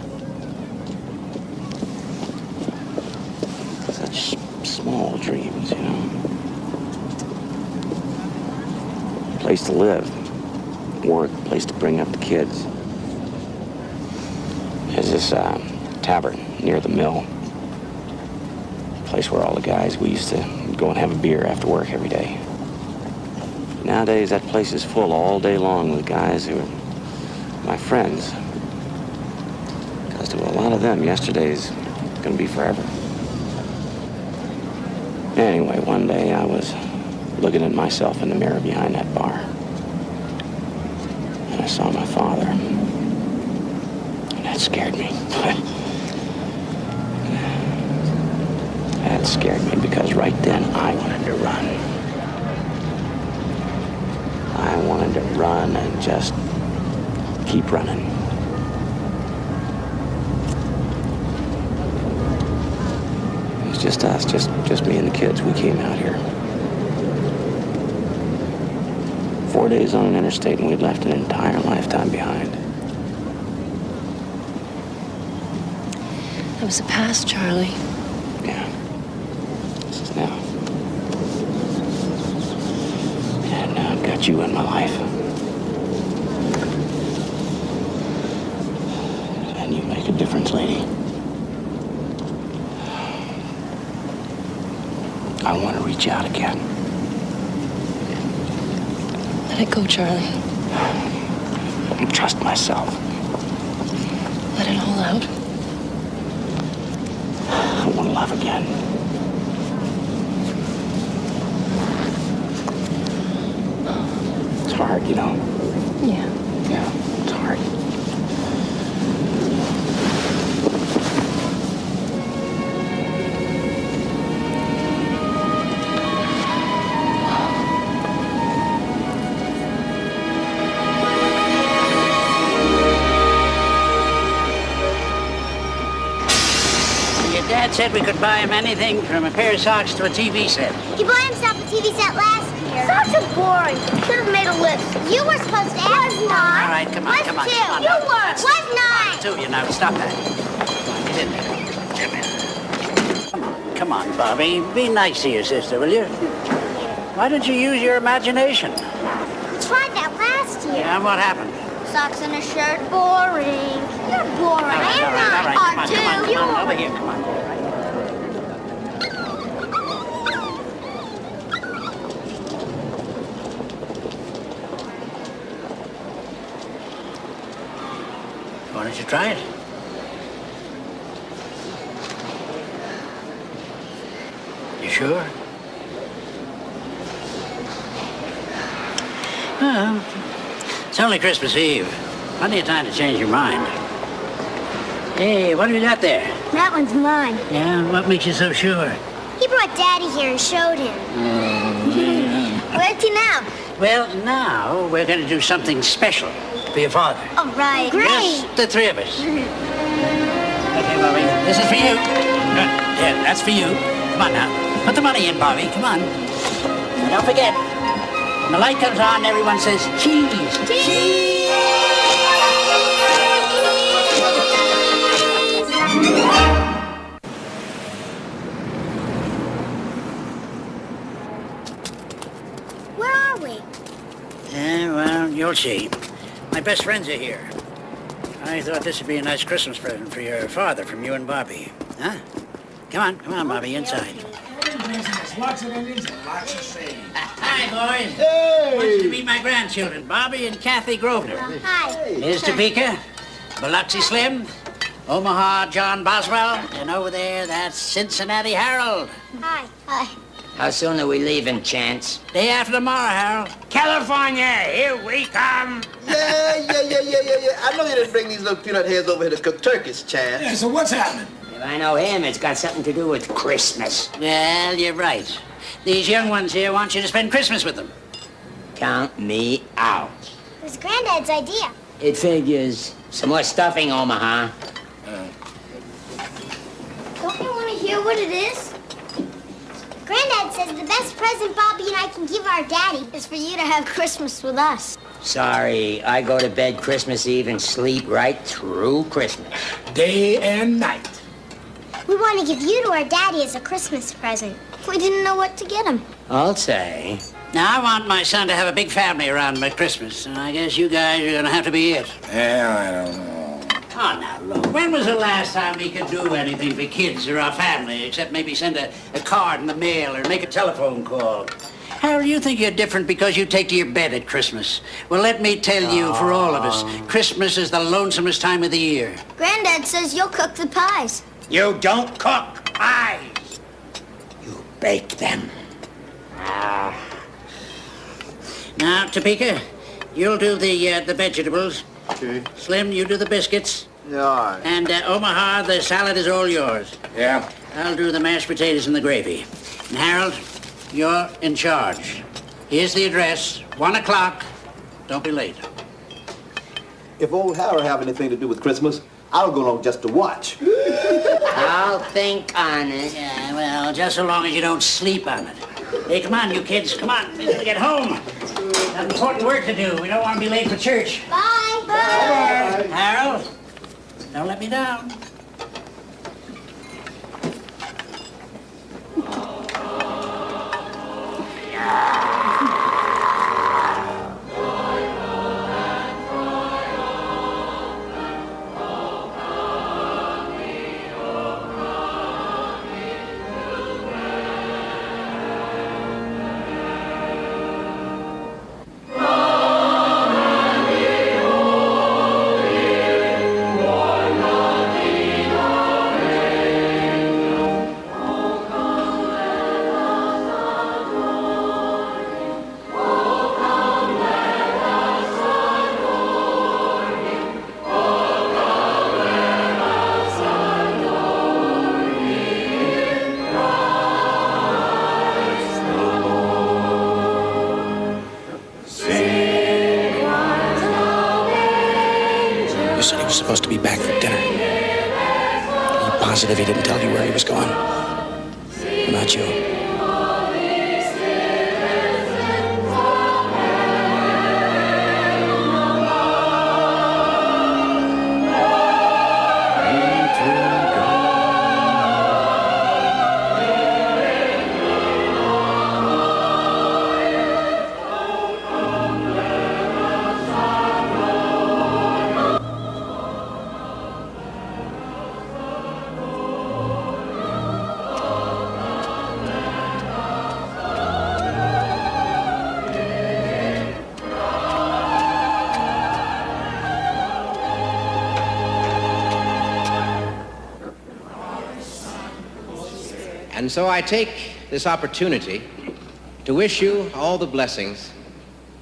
Such small dreams, you know. A place to live, work, a place to bring up the kids. There's this tavern near the mill. A place where all the guys, we used to go and have a beer after work every day. Nowadays, that place is full all day long with guys who are my friends. Because to a lot of them, yesterday's gonna be forever. Anyway, one day I was looking at myself in the mirror behind that bar. And I saw my father. And that scared me. That scared me because right then I wanted to run. I wanted to run and just keep running. It was just us, just me and the kids. We came out here. 4 days on an interstate, and we'd left an entire lifetime behind. That was the past, Charlie. Yeah. This is now. And now I've got you in my life. And you make a difference, lady. I want to reach out again. Let it go, Charlie. And trust myself. Let it all out. I want to love again. It's hard, you know. Yeah. Yeah, it's hard. Dad said we could buy him anything from a pair of socks to a TV set. He bought himself a TV set last year. Socks are boring. Should have made a list. You were supposed to ask. Was not. All right, come on, come on. Was Come on, two. You now. were. Was not. Two, you know. Stop that. Come on, get in there. Come in. Come on, Bobby. Be nice to your sister, will you? Why don't you use your imagination? We tried that last year. Yeah, what happened? Socks and a shirt, boring. You're boring. All right, I'm not. come on, over here, come on. Why don't you try it? You sure? Well, it's only Christmas Eve. Plenty of time to change your mind. Hey, what have you got there? That one's mine. Yeah, what makes you so sure? He brought Daddy here and showed him. Where's he now? Well, now we're going to do something special for your father. All right. Great. Just the three of us. Okay, Bobby, this is for you. Good. Yeah, that's for you. Come on now. Put the money in, Bobby. Come on. And don't forget, when the light comes on, everyone says cheese. Cheese! Where are we? Yeah, well, you'll see. My best friends are here. I thought this would be a nice Christmas present for your father from you and Bobby. Huh? Come on, Bobby, inside. Lots of Indians and lots of sage. Hi, boys. Hey! I want you to meet my grandchildren, Bobby and Kathy Grosvenor. Hi. Here's Topeka, Biloxi Slim, Omaha John Boswell, and over there, that's Cincinnati Harold. Hi. Hi. How soon are we leaving, Chance? Day after tomorrow, Harold. California, here we come. Yeah. I know you didn't bring these little peanut heads over here to cook turkeys, Chance. Yeah, so what's happening? If I know him, it's got something to do with Christmas. Well, you're right. These young ones here want you to spend Christmas with them. Count me out. It was Granddad's idea. It figures. Some more stuffing, Omaha. Don't you want to hear what it is? Granddad says the best present Bobby and I can give our daddy is for you to have Christmas with us. Sorry, I go to bed Christmas Eve and sleep right through Christmas. Day and night. We want to give you to our daddy as a Christmas present. We didn't know what to get him. I'll say. Now, I want my son to have a big family around at Christmas, and I guess you guys are going to have to be it. Yeah, I don't know. Oh, now, look, when was the last time we could do anything for kids or our family, except maybe send a card in the mail or make a telephone call? Harold, you think you're different because you take to your bed at Christmas. Well, let me tell you, for all of us, Christmas is the lonesomest time of the year. Granddad says you'll cook the pies. You don't cook pies. You bake them. Now, Topeka, you'll do the vegetables. Okay. Slim, you do the biscuits. Yeah, all right. And Omaha, the salad is all yours. Yeah. I'll do the mashed potatoes and the gravy. And Harold, you're in charge. Here's the address, 1 o'clock. Don't be late. If old Harold have anything to do with Christmas, I'll go along just to watch. I'll think on it. Yeah, well, just so long as you don't sleep on it. Hey, come on, you kids, come on. We gotta get home. Got important work to do. We don't want to be late for church. Bye. Bye. Harold, don't let me down. You said he was supposed to be back for dinner. Are you positive he didn't tell you where he was going? About you? And so I take this opportunity to wish you all the blessings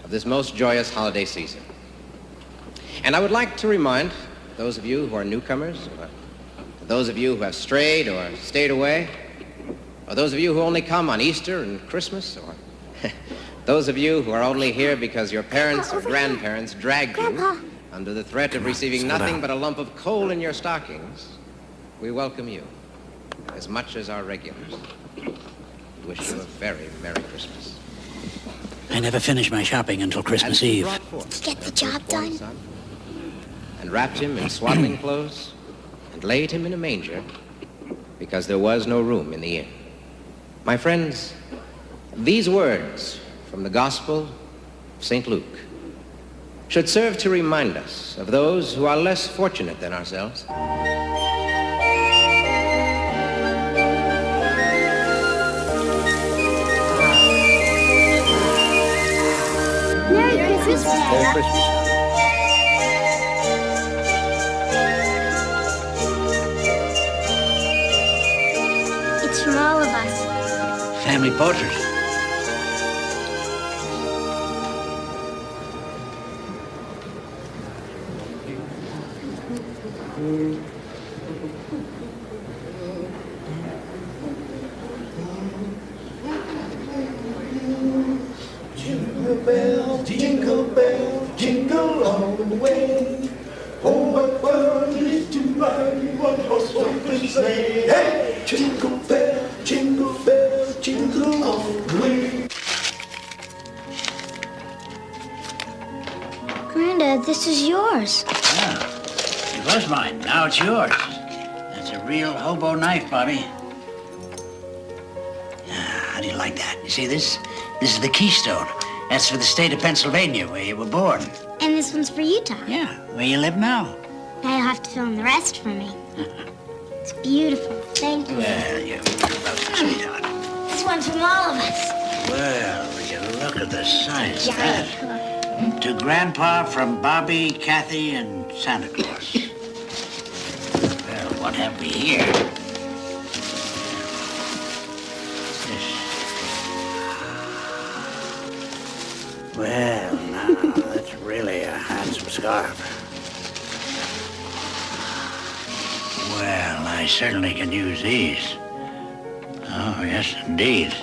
of this most joyous holiday season. And I would like to remind those of you who are newcomers, or those of you who have strayed or stayed away, or those of you who only come on Easter and Christmas, or those of you who are only here because your parents or grandparents dragged you under the threat of receiving nothing but a lump of coal in your stockings, we welcome you as much as our regulars. We wish you a very Merry Christmas. I never finish my shopping until Christmas Eve. Did you get the job done? And wrapped him in swaddling clothes and laid him in a manger because there was no room in the inn. My friends, these words from the Gospel of St. Luke should serve to remind us of those who are less fortunate than ourselves. Merry Christmas, Dad. Merry Christmas. It's from all of us. Family portrait. Jingle bell, jingle all the way. Oh, what fun it is to ride in one horse open sleigh. Hey, jingle bell, jingle all the way. Granddad, this is yours. Ah, it was mine. Now it's yours. That's a real hobo knife, Bobby. How do you like that? You see this? This is the keystone. That's for the state of Pennsylvania, where you were born. And this one's for you, Tom. Yeah, where you live now. Now you'll have to fill in the rest for me. It's beautiful. Thank you. Well, you're welcome, sweetheart. This one's from all of us. Well, will you look at the size of that? To Grandpa from Bobby, Kathy, and Santa Claus. Well, what have we here? Well, now, that's really a handsome scarf. Well, I certainly can use these. Oh, yes, indeed.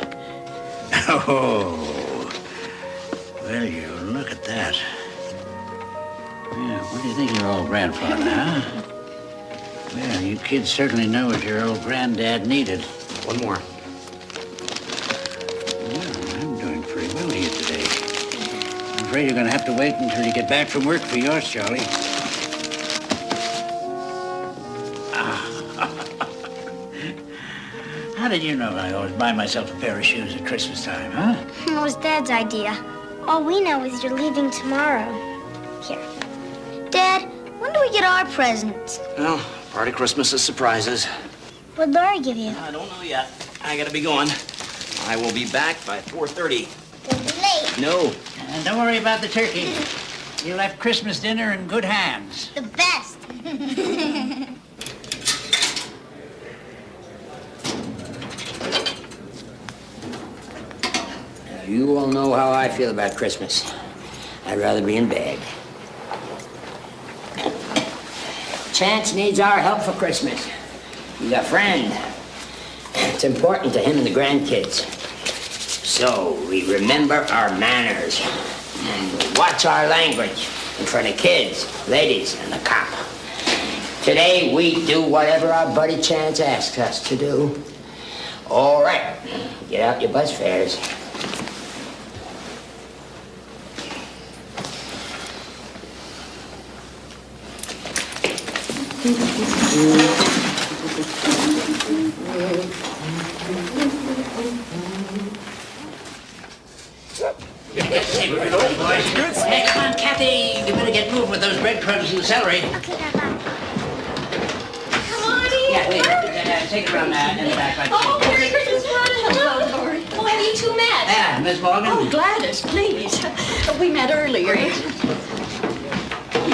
Oh, well, you look at that. Yeah, what do you think of your old grandfather, huh? Well, you kids certainly know what your old granddad needed. One more. Well, I'm doing pretty well here today. I'm afraid you're going to have to wait until you get back from work for yours, Charlie. How did you know I always buy myself a pair of shoes at Christmas time, huh? It was Dad's idea. All we know is you're leaving tomorrow. Here. Dad, when do we get our presents? Well, part of Christmas is surprises. What'd Laurie give you? I don't know yet. I gotta be going. I will be back by 4:30. Don't be late. No. And don't worry about the turkey. You left Christmas dinner in good hands. The best. You all know how I feel about Christmas. I'd rather be in bed. Chance needs our help for Christmas. He's a friend. It's important to him and the grandkids. So we remember our manners and watch our language in front of kids, ladies, and the cop. Today we do whatever our buddy Chance asks us to do. All right, get out your bus fares. Hey, come on, Kathy. You better get moving with those breadcrumbs and the celery. Okay, Grandpa. Come on in. Yeah, wait. Take it around in the back. Right. Oh, Merry Christmas, Ron. Hello, Laurie. Oh, have you two met? Yeah, Miss Morgan. Oh, Gladys, please. We met earlier. He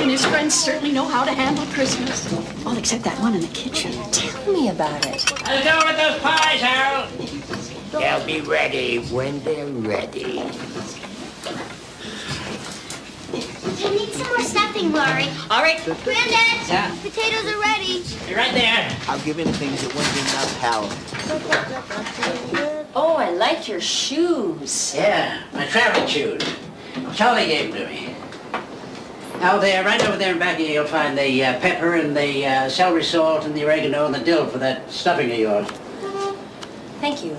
and his friends certainly know how to handle Christmas. All except that one in the kitchen. Tell me about it. How's it going with those pies, Harold? They'll be ready when they're ready. I need some more stuffing, Laurie. All right. Granddad, Yeah? potatoes are ready. You're right there. I'll give anything that won't be enough power. Oh, I like your shoes. Yeah, my traveling shoes. Charlie gave them to me. Now, there, right over there in back of you, you'll find the pepper and the celery salt and the oregano and the dill for that stuffing of yours. Thank you.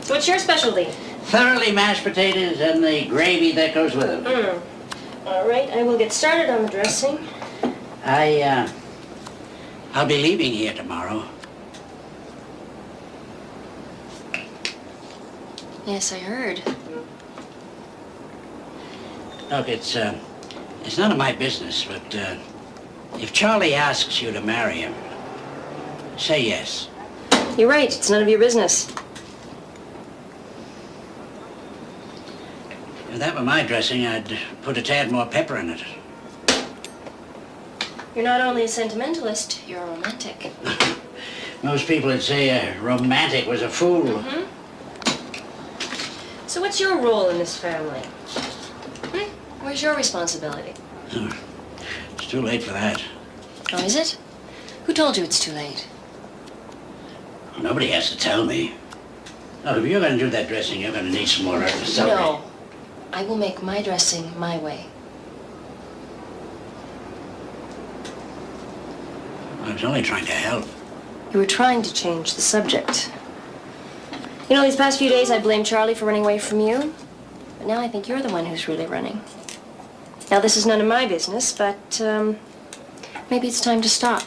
What's your specialty? Thoroughly mashed potatoes and the gravy that goes with them. All right, I will get started on the dressing. I'll be leaving here tomorrow. Yes, I heard. Look, it's none of my business, but if Charlie asks you to marry him, say yes. You're right. It's none of your business. If that were my dressing, I'd put a tad more pepper in it. You're not only a sentimentalist, you're a romantic. Most people would say a romantic was a fool. Mm-hmm. So what's your role in this family? Where's your responsibility? Oh, it's too late for that. Oh, is it? Who told you it's too late? Nobody has to tell me. Look, if you're going to do that dressing, you're going to need some more celery. No. I will make my dressing my way. I was only trying to help. You were trying to change the subject. You know, these past few days I blamed Charlie for running away from you. But now I think you're the one who's really running. Now, this is none of my business, but maybe it's time to stop.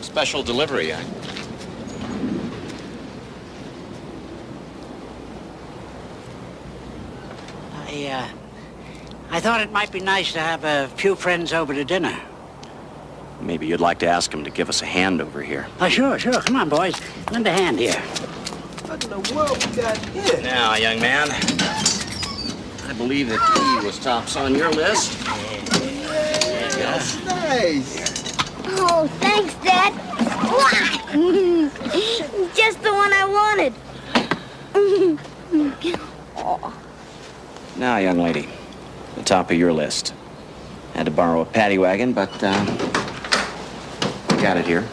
Special delivery. I thought it might be nice to have a few friends over to dinner. Maybe you'd like to ask him to give us a hand over here. Oh, sure. Come on, boys. Lend a hand here. What in the world we got here? Now, young man, I believe that he was tops on your list. That's nice. Oh, thanks, Dad. Just the one I wanted. Oh. Now, young lady, the top of your list. Had to borrow a paddy wagon, but got it here.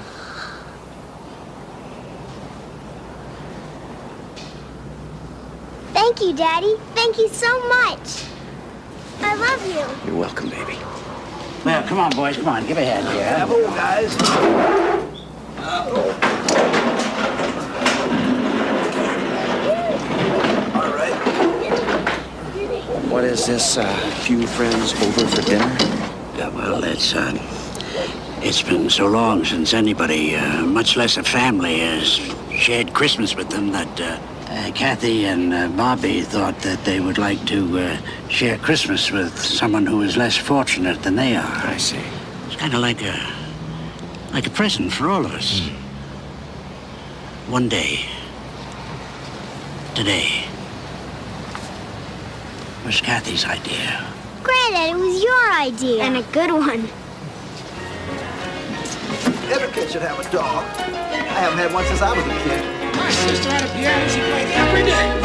Thank you, Daddy. Thank you so much. I love you. You're welcome, baby. Well, come on, boys. Come on. Give a hand here. Hello, guys. All right. What is this, few friends over for dinner? Yeah, well, it's been so long since anybody, much less a family, has shared Christmas with them that Kathy and Bobby thought that they would like to share Christmas with someone who is less fortunate than they are. I see. It's kind of like a present for all of us. One day, today, was Kathy's idea. Granddad, it was your idea. And a good one. Every kid should have a dog. I haven't had one since I was a kid. My sister had a piano. She played every day.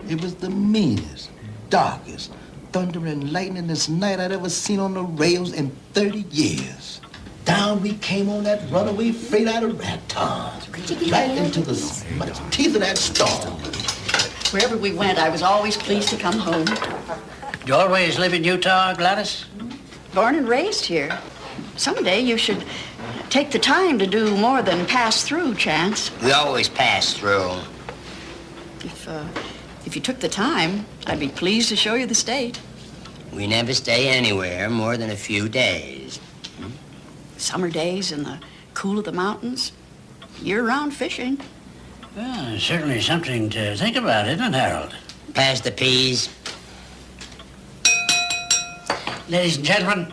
It was the meanest, darkest, thunder and lightning this night I'd ever seen on the rails in 30 years. Down we came on that runaway freight out of Raton, right into the teeth of that storm. Wherever we went, I was always pleased to come home. You always live in Utah, Gladys? Born and raised here. Someday you should take the time to do more than pass through, Chance. We always pass through. If you took the time, I'd be pleased to show you the state. We never stay anywhere more than a few days. Summer days in the cool of the mountains, year-round fishing. Well, certainly something to think about, isn't it, Harold? Pass the peas. Ladies and gentlemen,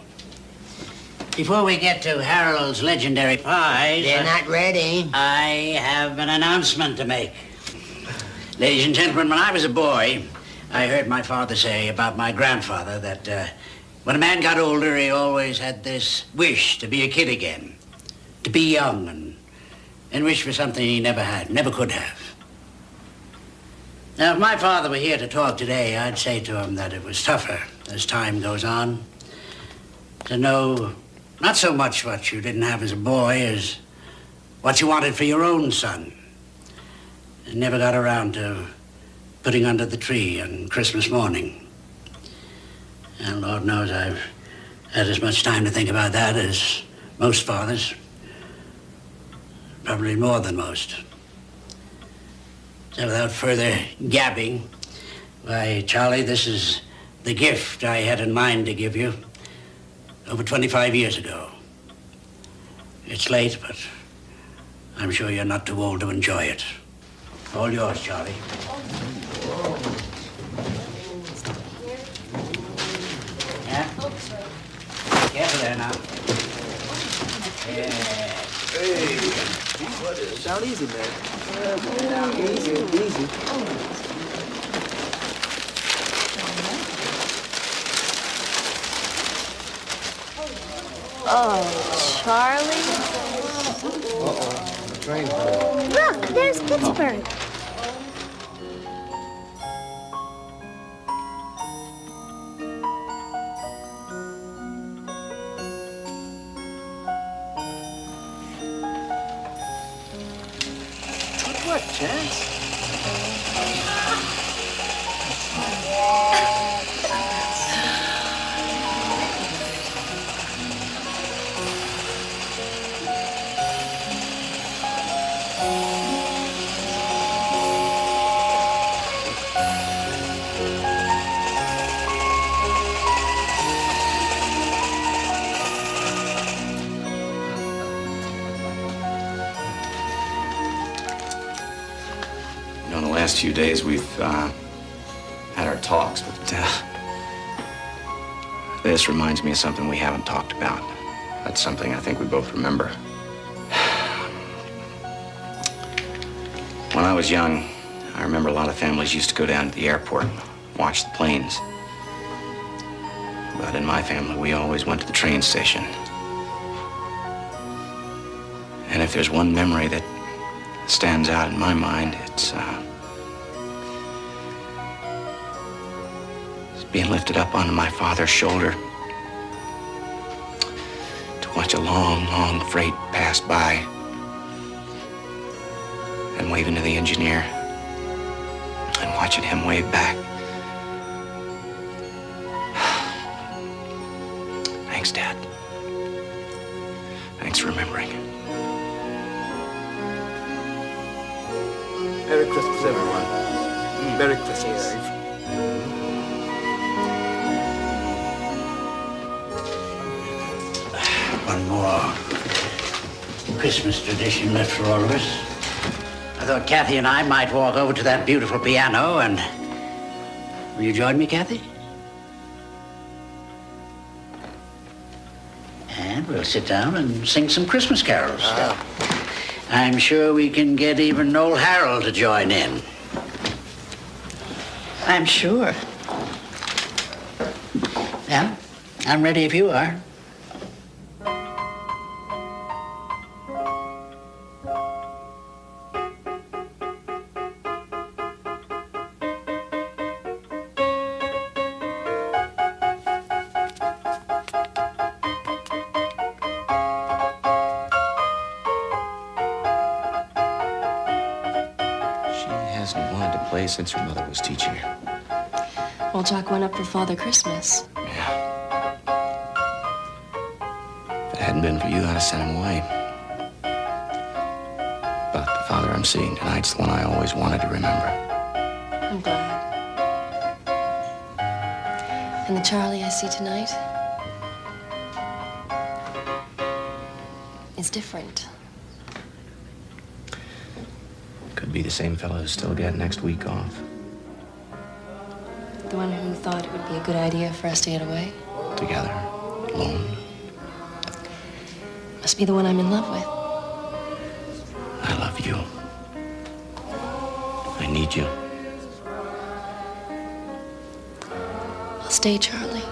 before we get to Harold's legendary pies... They're not ready. I have an announcement to make. Ladies and gentlemen, when I was a boy, I heard my father say about my grandfather that when a man got older, he always had this wish to be a kid again, to be young and wish for something he never had, never could have. Now, if my father were here to talk today, I'd say to him that it was tougher as time goes on. to know not so much what you didn't have as a boy as what you wanted for your own son. And never got around to putting under the tree on Christmas morning. And Lord knows I've had as much time to think about that as most fathers. Probably more than most. So without further gabbing, why, Charlie, this is the gift I had in mind to give you over 25 years ago. It's late, but I'm sure you're not too old to enjoy it. All yours, Charlie. Yeah? Careful there now. Yeah. Hey, what is? Sound easy, man. Easy, easy. Oh, Charlie. The train. Look, there's Pittsburgh. What, Chance? In the last few days, we've had our talks, but this reminds me of something we haven't talked about. That's something I think we both remember. When I was young, I remember a lot of families used to go down to the airport and watch the planes. But in my family, we always went to the train station. And if there's one memory that stands out in my mind, it's being lifted up onto my father's shoulder to watch a long, long freight pass by and waving to the engineer and watching him wave back. Thanks, Dad. Thanks for remembering. Merry Christmas, everyone. Merry Christmas. One more Christmas tradition left for all of us. I thought Kathy and I might walk over to that beautiful piano and... Will you join me, Kathy? And we'll sit down and sing some Christmas carols. I'm sure we can get even old Harold to join in. I'm sure. Yeah, I'm ready if you are. Hasn't wanted to play since her mother was teaching her. Well, Jack went up for Father Christmas. Yeah. If it hadn't been for you, I'd have sent him away. But the father I'm seeing tonight's the one I always wanted to remember. I'm glad. And the Charlie I see tonight is different. Could be the same fellow who's still got next week off. The one who thought it would be a good idea for us to get away. Together, alone. Must be the one I'm in love with. I love you. I need you. I'll stay, Charlie.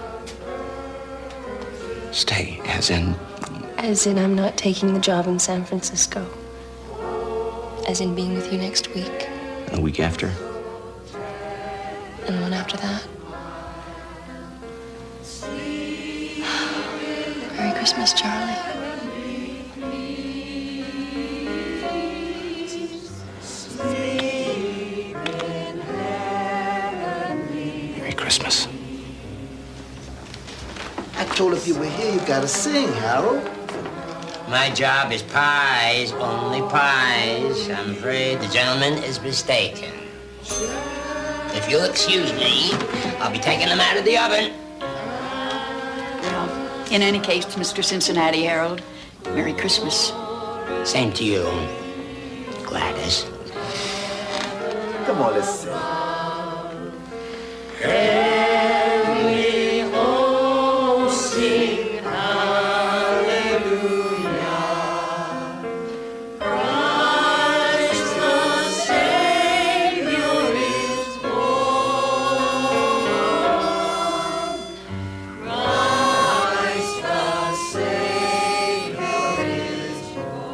Stay, as in... As in I'm not taking the job in San Francisco. As in being with you next week. And a week after? And the one after that. Christmas, Charlie. Merry Christmas. I told if you were here, you gotta sing, Harold. My job is pies, only pies. I'm afraid the gentleman is mistaken. If you'll excuse me, I'll be taking them out of the oven. Well, in any case, Mr. Cincinnati Harold, Merry Christmas. Same to you, Gladys. Come on, let's sing. And we all sing hallelujah. Christ the Savior is born. Christ the Savior is born.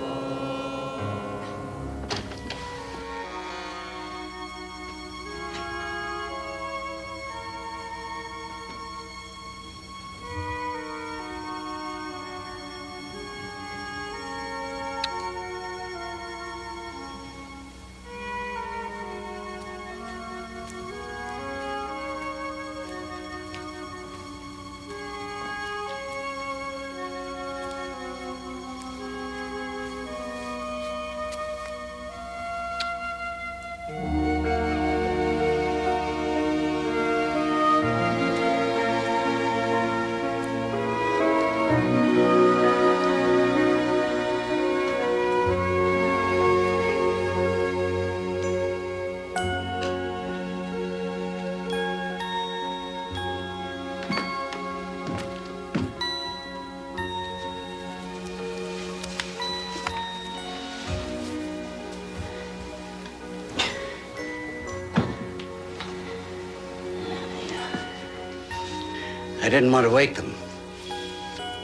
I didn't want to wake them.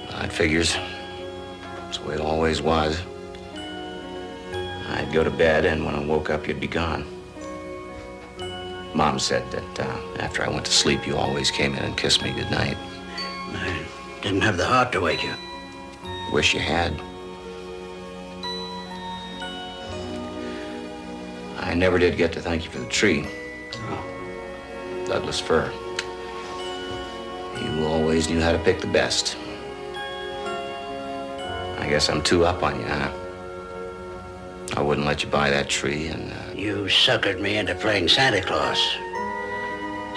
That figures. That's the way it always was. I'd go to bed, and when I woke up, you'd be gone. Mom said that after I went to sleep, you always came in and kissed me goodnight. I didn't have the heart to wake you. Wish you had. I never did get to thank you for the tree. Douglas fir. You always knew how to pick the best. I guess I'm too up on you, huh? I wouldn't let you buy that tree, and... You suckered me into playing Santa Claus.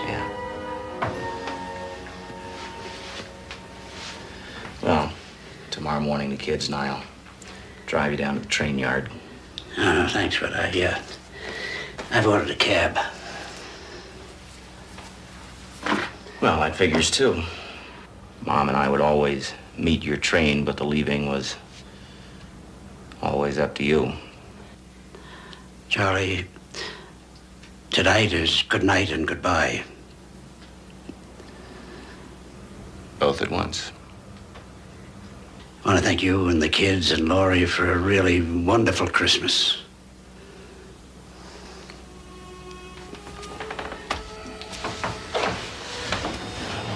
Yeah. Well, tomorrow morning the kids and I'll drive you down to the train yard. Oh, thanks, but I've ordered a cab. Well, that figures too. Mom and I would always meet your train, but the leaving was always up to you. Charlie, tonight is good night and goodbye. Both at once. I want to thank you and the kids and Laurie for a really wonderful Christmas.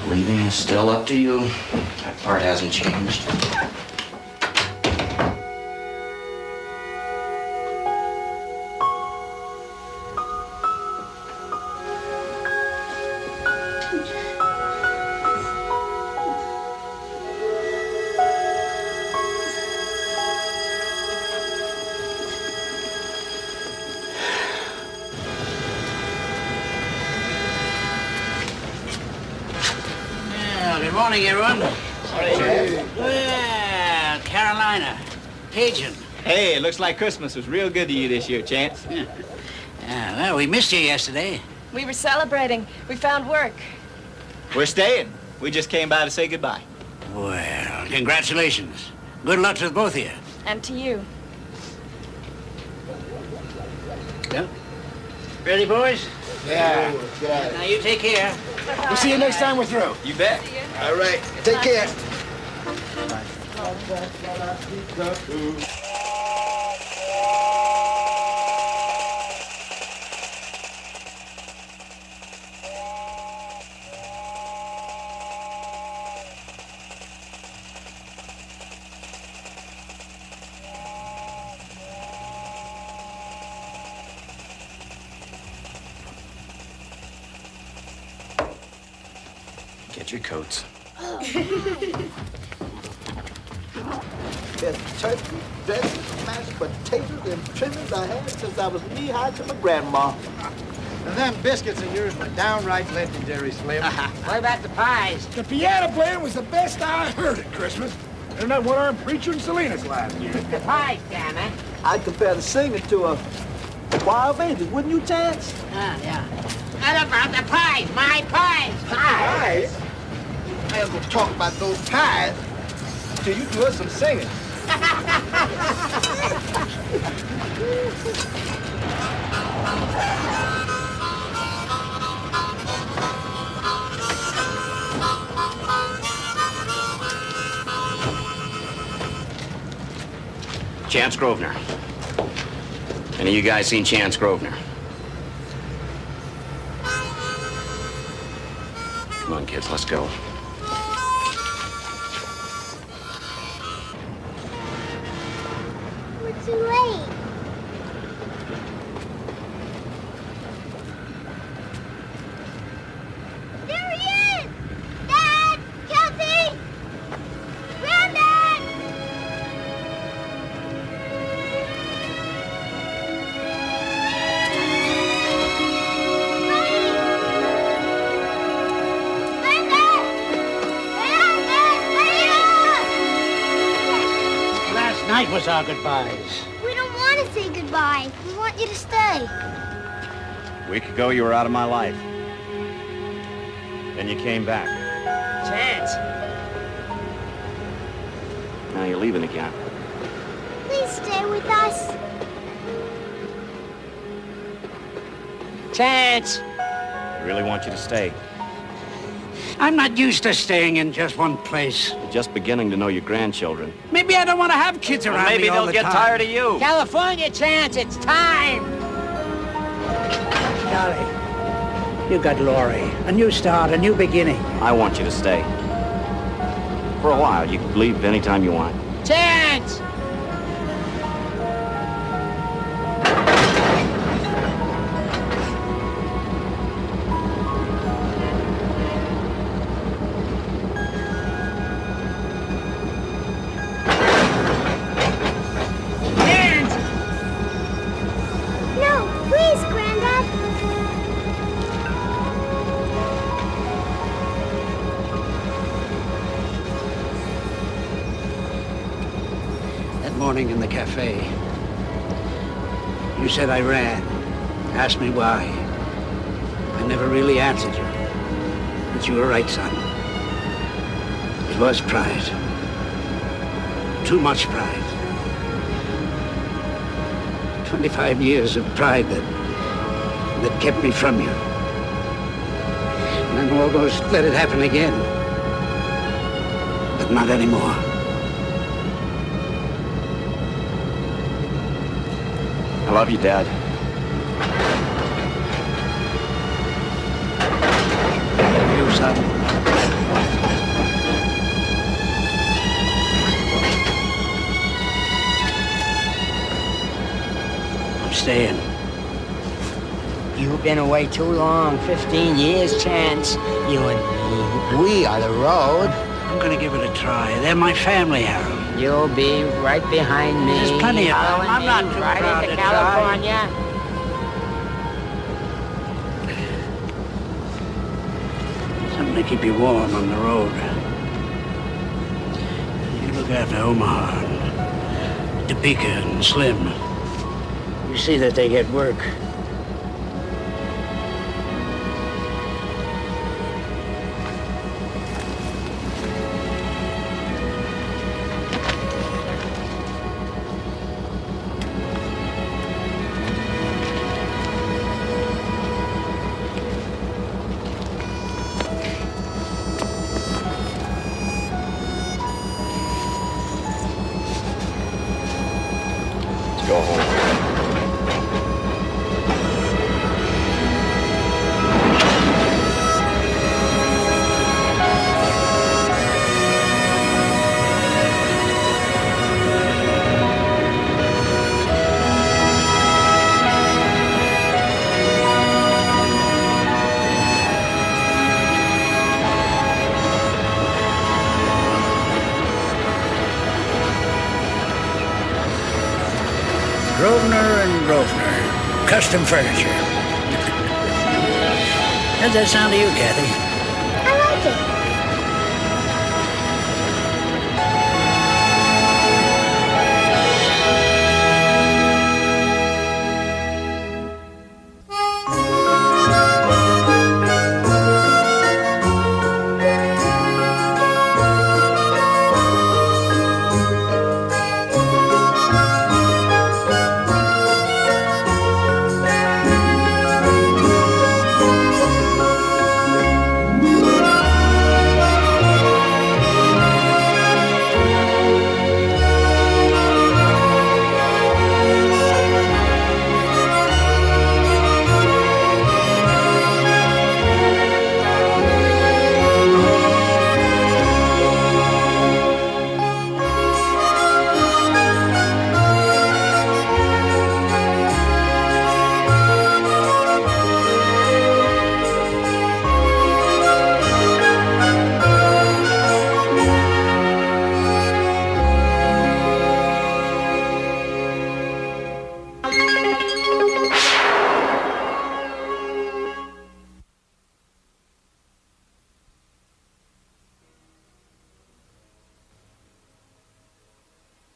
Leaving is still up to you. That part hasn't changed. Good morning, everyone. Well, Carolina, Cajun. Hey, it looks like Christmas was real good to you this year, Chance. Yeah, well, we missed you yesterday. We were celebrating. We found work. We're staying. We just came by to say goodbye. Well, congratulations. Good luck to both of you. And to you. Yeah. Ready, boys? Yeah. Now, you take care. We'll see you next time we're through. You bet. All right. Take care. your coats. There's turkey, dressing, mashed potatoes, and trimmings I had since I was knee-high to my grandma. And them biscuits of yours were downright legendary, Slim. What about the pies? The piano player was the best I heard at Christmas. Isn't that one-armed preacher in Salinas last year? The pies, damn it. I'd compare the singing to a choir of angels, wouldn't you, Chance? Yeah. What about the pies? My pies! Pies? I ain't gonna talk about those pies till you do us some singing. Chance Grosvenor. Any of you guys seen Chance Grosvenor? Come on, kids, let's go. We're too late. There he is! Dad! Kelsey! Granddad! Last night was our goodbyes. We don't want to say goodbye. We want you to stay. A week ago, you were out of my life. Then you came back. Chance. Now you're leaving again. Please stay with us. Chance! I really want you to stay. I'm not used to staying in just one place. You're just beginning to know your grandchildren. Maybe I don't want to have kids around maybe me all they'll the get time. tired of you. California, Chance, it's time! Charlie, you got Laurie. A new start, a new beginning. I want you to stay. For a while. You can leave anytime you want. Chance! No, please, Granddad. That morning in the cafe, you said I ran. Asked me why. I never really answered you. But you were right, son. It was pride. Too much pride. 25 years of pride that kept me from you. And I almost let it happen again. But not anymore. I love you, Dad. You, son. I'm staying. You've been away too long, 15 years, Chance. You and me, we are the road. I'm gonna give it a try. They're my family, Harold. You'll be right behind me. There's plenty of time. following I'm me not too right proud into to try. California. Something to keep you warm on the road. You look after Omaha and Topeka and Slim. You see that they get work. Go home. Grosvenor and Grosvenor. Custom furniture. How's that sound to you, Kathy?